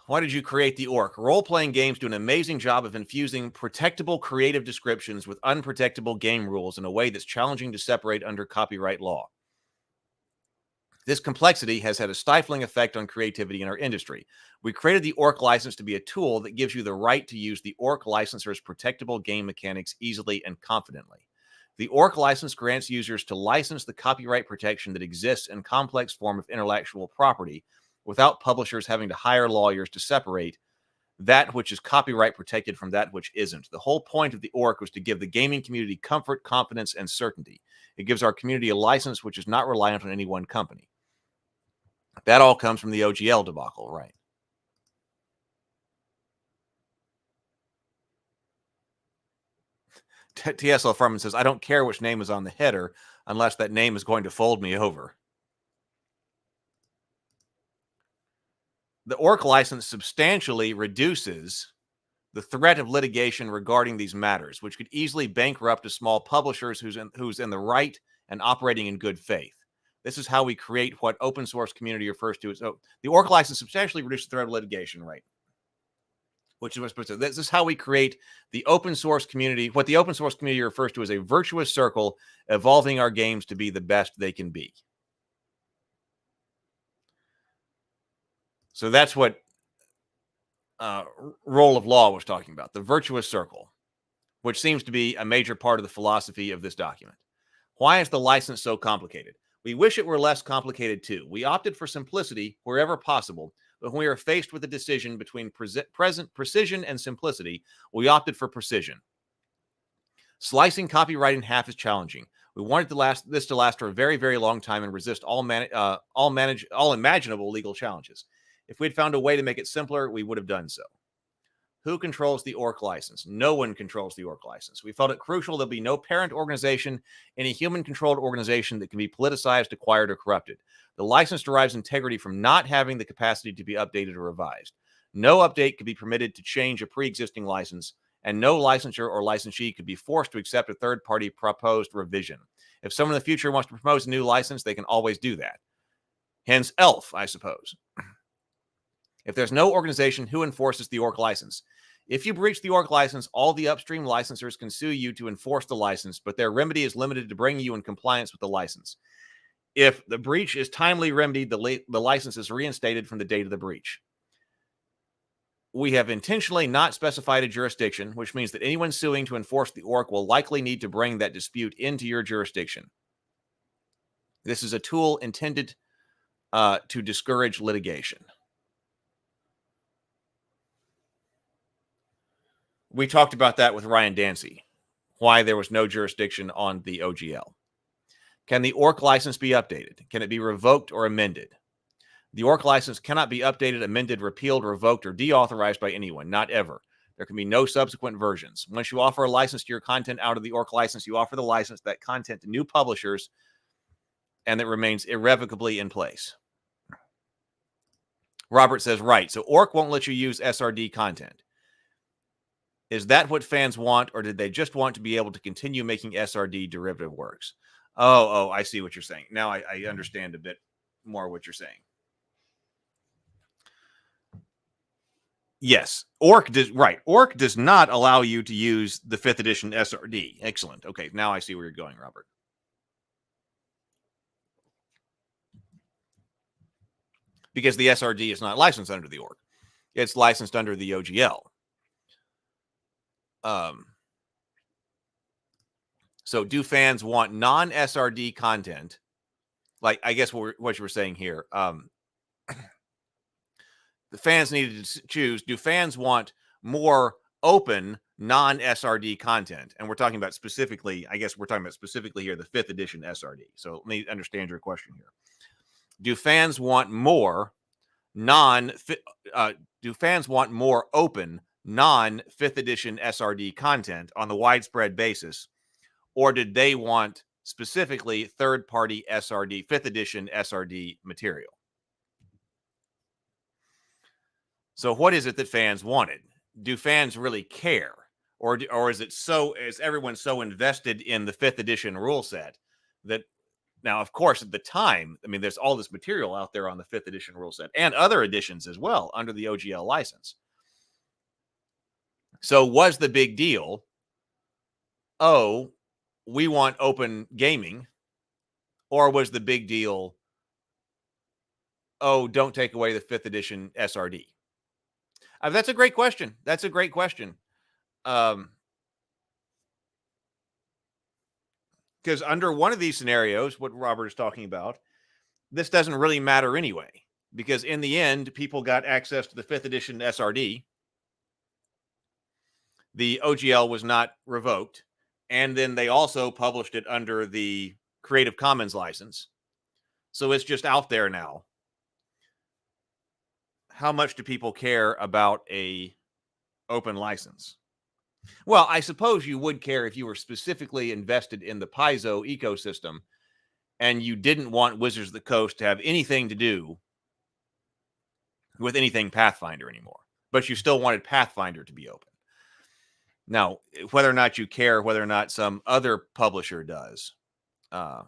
Why did you create the ORC? Role-playing games do an amazing job of infusing protectable creative descriptions with unprotectable game rules in a way that's challenging to separate under copyright law. This complexity has had a stifling effect on creativity in our industry. We created the ORC license to be a tool that gives you the right to use the ORC licensor's protectable game mechanics easily and confidently. The ORC license grants users to license the copyright protection that exists in complex form of intellectual property without publishers having to hire lawyers to separate that which is copyright protected from that which isn't. The whole point of the ORC was to give the gaming community comfort, confidence, and certainty. It gives our community a license which is not reliant on any one company. That all comes from the OGL debacle, right? TSL Farman says, I don't care which name is on the header unless that name is going to fold me over. The ORC license substantially reduces the threat of litigation regarding these matters, which could easily bankrupt a small publishers who's in the right and operating in good faith. This is how we create what open source community refers to as the ORC license substantially reduces the threat of litigation, right? Which is what's supposed to. This is how we create the open source community, what the open source community refers to as a virtuous circle, evolving our games to be the best they can be. So that's what Role of Law was talking about, the virtuous circle, which seems to be a major part of the philosophy of this document. Why is the license so complicated? We wish it were less complicated too. We opted for simplicity wherever possible, but when we are faced with a decision between precision and simplicity, we opted for precision. Slicing copyright in half is challenging. We wanted this to last for a very, very long time and resist all imaginable legal challenges. If we'd found a way to make it simpler, we would have done so. Who controls the ORC license? No one controls the ORC license. We felt it crucial there'll be no parent organization, any human-controlled organization that can be politicized, acquired, or corrupted. The license derives integrity from not having the capacity to be updated or revised. No update could be permitted to change a pre-existing license, and no licensor or licensee could be forced to accept a third-party proposed revision. If someone in the future wants to propose a new license, they can always do that. Hence, ELF, I suppose. If there's no organization, who enforces the ORC license? If you breach the ORC license, all the upstream licensors can sue you to enforce the license, but their remedy is limited to bringing you in compliance with the license. If the breach is timely remedied, the license is reinstated from the date of the breach. we have intentionally not specified a jurisdiction, which means that anyone suing to enforce the ORC will likely need to bring that dispute into your jurisdiction. This is a tool intended to discourage litigation. We talked about that with Ryan Dancy, why there was no jurisdiction on the OGL. Can the ORC license be updated? Can it be revoked or amended? The ORC license cannot be updated, amended, repealed, revoked, or deauthorized by anyone, not ever. There can be no subsequent versions. Once you offer a license to your content out of the ORC license, you offer the license, that content, to new publishers, and it remains irrevocably in place. Robert says, right, so ORC won't let you use SRD content. Is that what fans want, or did they just want to be able to continue making SRD derivative works? Oh, I see what you're saying. Now I understand a bit more what you're saying. Yes, ORC does, right. ORC does not allow you to use the 5th edition SRD. Excellent. Okay, now I see where you're going, Robert. Because the SRD is not licensed under the ORC. It's licensed under the OGL. So do fans want non-SRD content? Like, I guess what you were saying here. The fans needed to choose. Do fans want more open non-SRD content? And we're talking about specifically, I guess we're talking about specifically here, the 5th edition SRD. So let me understand your question here. Do fans want more do fans want more open non-5th edition SRD content on the widespread basis, or did they want specifically third-party SRD, 5th edition SRD material? So what is it that fans wanted? Do fans really care? Or is it so, is everyone so invested in the 5th edition rule set that, now, of course, at the time, I mean, there's all this material out there on the 5th edition rule set and other editions as well under the OGL license. So was the big deal, oh, we want open gaming, or was the big deal, oh, don't take away the 5th edition SRD? That's a great question. That's a great question. Because under one of these scenarios, what Robert is talking about, this doesn't really matter anyway. Because in the end, people got access to the 5th edition SRD. The OGL was not revoked. And then they also published it under the Creative Commons license. So it's just out there now. How much do people care about a open license? Well, I suppose you would care if you were specifically invested in the Paizo ecosystem and you didn't want Wizards of the Coast to have anything to do with anything Pathfinder anymore, but you still wanted Pathfinder to be open. Now, whether or not you care, whether or not some other publisher does. Yeah,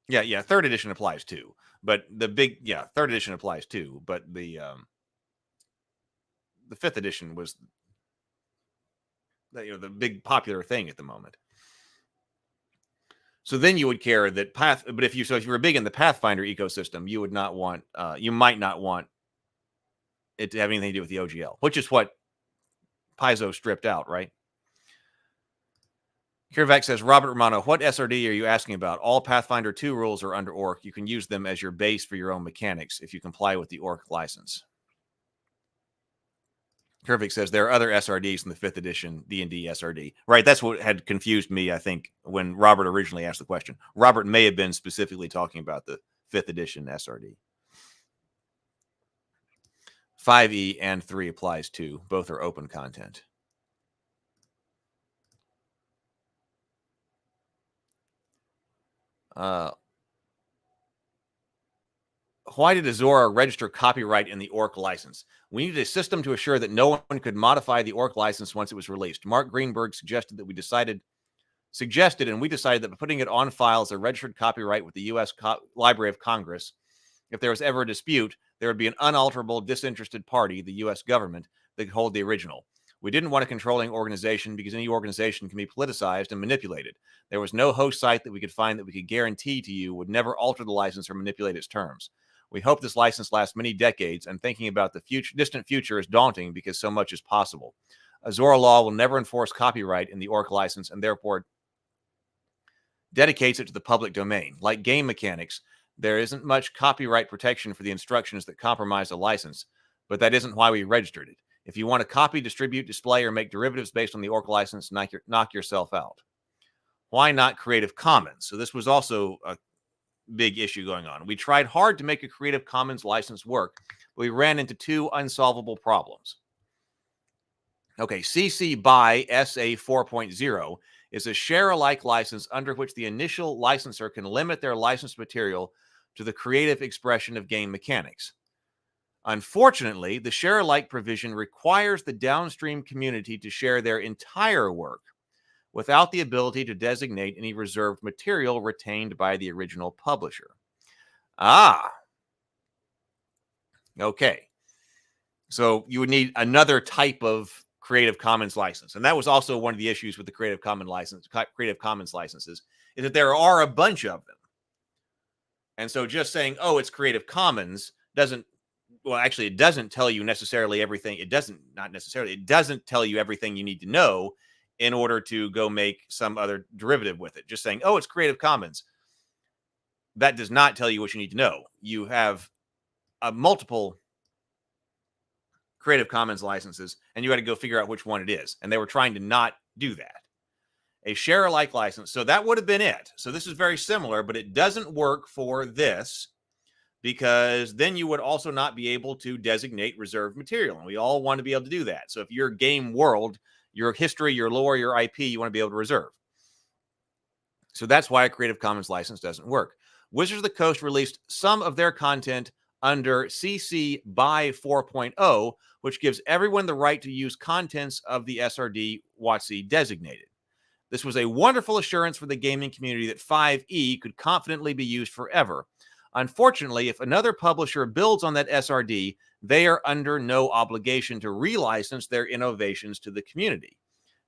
3rd edition applies too. But the big, 3rd edition applies too. But the 5th edition was the big popular thing at the moment. So then you would care that but if you were big in the Pathfinder ecosystem, you would not want, you might not want it to have anything to do with the OGL, which is what Paizo stripped out, right? Kirvac says, Robert Romano, what SRD are you asking about? All Pathfinder 2 rules are under ORC. You can use them as your base for your own mechanics if you comply with the ORC license. Kirvac says, there are other SRDs in the 5th edition D&D SRD. Right, that's what had confused me, I think, when Robert originally asked the question. Robert may have been specifically talking about the 5th edition SRD. 5e and 3 applies too. Both are open content. Why did Azora register copyright in the ORC license? We needed a system to assure that no one could modify the ORC license once it was released. Mark Greenberg suggested and we decided that by putting it on file as a registered copyright with the U.S. Library of Congress, if there was ever a dispute, there would be an unalterable, disinterested party, the U.S. government, that could hold the original. We didn't want a controlling organization because any organization can be politicized and manipulated. There was no host site that we could find that we could guarantee to you would never alter the license or manipulate its terms. We hope this license lasts many decades, and thinking about the distant future is daunting because so much is possible. Azora Law will never enforce copyright in the ORC license and therefore dedicates it to the public domain. Like game mechanics, there isn't much copyright protection for the instructions that compromise a license, but that isn't why we registered it. If you want to copy, distribute, display, or make derivatives based on the ORC license, knock yourself out. Why not Creative Commons? So this was also a big issue going on. We tried hard to make a Creative Commons license work, but we ran into two unsolvable problems. Okay, CC BY SA 4.0 is a share-alike license under which the initial licensor can limit their licensed material to the creative expression of game mechanics. Unfortunately, the share-alike provision requires the downstream community to share their entire work without the ability to designate any reserved material retained by the original publisher. Okay. So you would need another type of Creative Commons license. And that was also one of the issues with the Creative Commons licenses, is that there are a bunch of them. And so just saying, oh, it's Creative Commons doesn't tell you necessarily everything. It doesn't tell you everything you need to know in order to go make some other derivative with it. Just saying, oh, it's Creative Commons. That does not tell you what you need to know. You have multiple Creative Commons licenses, and you got to go figure out which one it is. And they were trying to not do that. A share-alike license. So that would have been it. So this is very similar, but it doesn't work for this, because then you would also not be able to designate reserved material. And we all want to be able to do that. So if your game world, your history, your lore, your IP, you want to be able to reserve. So that's why a Creative Commons license doesn't work. Wizards of the Coast released some of their content under CC BY 4.0, which gives everyone the right to use contents of the SRD WotC designated. This was a wonderful assurance for the gaming community that 5e could confidently be used forever. Unfortunately, if another publisher builds on that SRD, they are under no obligation to relicense their innovations to the community.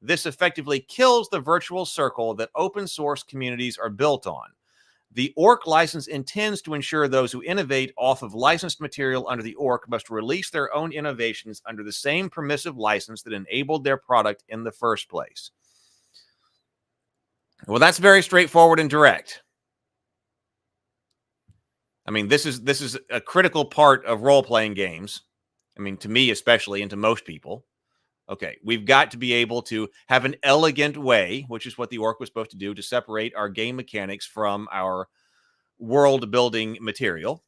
This effectively kills the virtual circle that open source communities are built on. The ORC license intends to ensure those who innovate off of licensed material under the ORC must release their own innovations under the same permissive license that enabled their product in the first place. Well, that's very straightforward and direct. I mean, this is a critical part of role-playing games. I mean, to me especially, and to most people. Okay, we've got to be able to have an elegant way, which is what the ORC was supposed to do, to separate our game mechanics from our world-building material.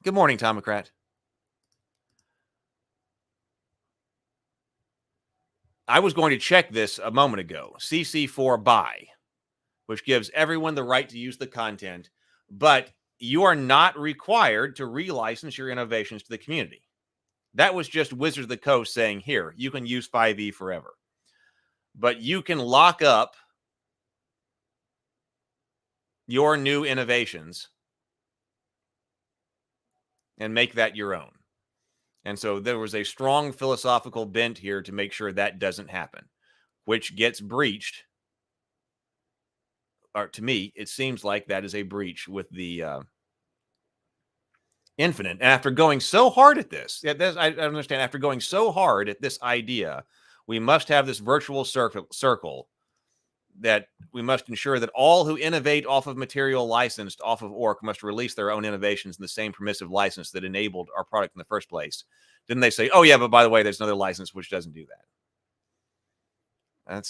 Good morning, Tomocrat. I was going to check this a moment ago. CC4 BY, which gives everyone the right to use the content, but you are not required to relicense your innovations to the community. That was just Wizards of the Coast saying, here, you can use 5e forever. But you can lock up your new innovations and make that your own. And so there was a strong philosophical bent here to make sure that doesn't happen, which gets breached. Or to me, it seems like that is a breach with the Infinite. And after going so hard at this, I understand, after going so hard at this idea, we must have this virtual circle that we must ensure that all who innovate off of material licensed off of ORC must release their own innovations in the same permissive license that enabled our product in the first place. Didn't they say, oh yeah, but by the way, there's another license which doesn't do that?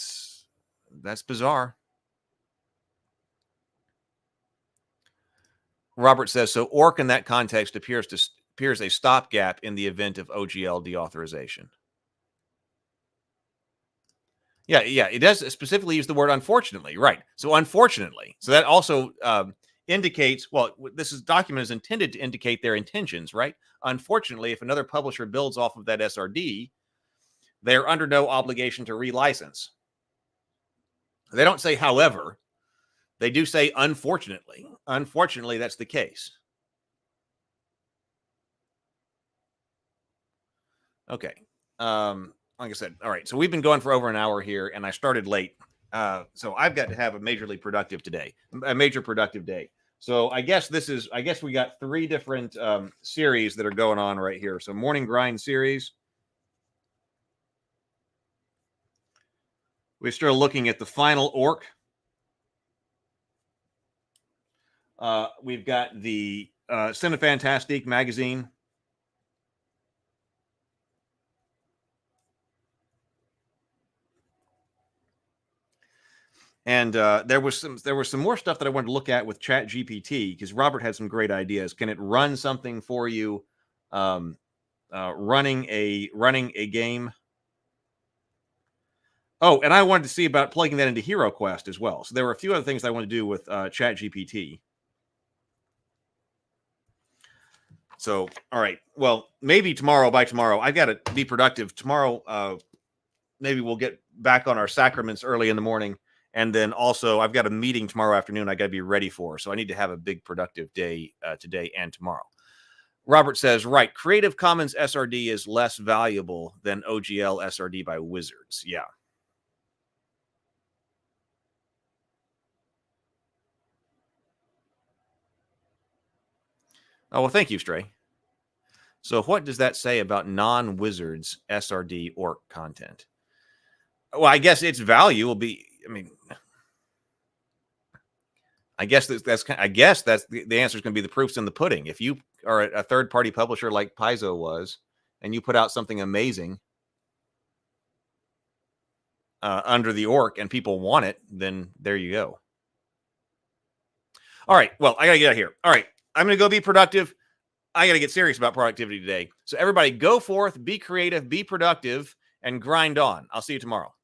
That's bizarre. Robert says, so ORC in that context appears a stopgap in the event of OGL deauthorization. Yeah, it does specifically use the word unfortunately, right? So unfortunately, so that also indicates, well, this document is intended to indicate their intentions, right? Unfortunately, if another publisher builds off of that SRD, they're under no obligation to relicense. They don't say, however. They do say, unfortunately. Unfortunately, that's the case. Okay. Like I said, all right. So we've been going for over an hour here, and I started late. So I've got to have a major productive day. So I guess we got 3 different series that are going on right here. So morning grind series. We started looking at the final orc. We've got the Cinefantastique magazine. And there was some more stuff that I wanted to look at with ChatGPT because Robert had some great ideas. Can it run something for you, running a game? Oh, and I wanted to see about plugging that into HeroQuest as well. So there were a few other things I wanted to do with ChatGPT. So, all right. Well, maybe by tomorrow, I've got to be productive. Tomorrow, maybe we'll get back on our sacraments early in the morning. And then also, I've got a meeting tomorrow afternoon I got to be ready for. So I need to have a big productive day today and tomorrow. Robert says, right, Creative Commons SRD is less valuable than OGL SRD by Wizards. Yeah. Oh, well, thank you, Stray. So what does that say about non-Wizards SRD orc content? Well, I guess its value will be, I mean, I guess the answer is going to be the proof's in the pudding. If you are a third-party publisher like Paizo was, and you put out something amazing under the orc and people want it, then there you go. All right. Well, I got to get out of here. All right. I'm going to go be productive. I got to get serious about productivity today. So everybody go forth, be creative, be productive, and grind on. I'll see you tomorrow.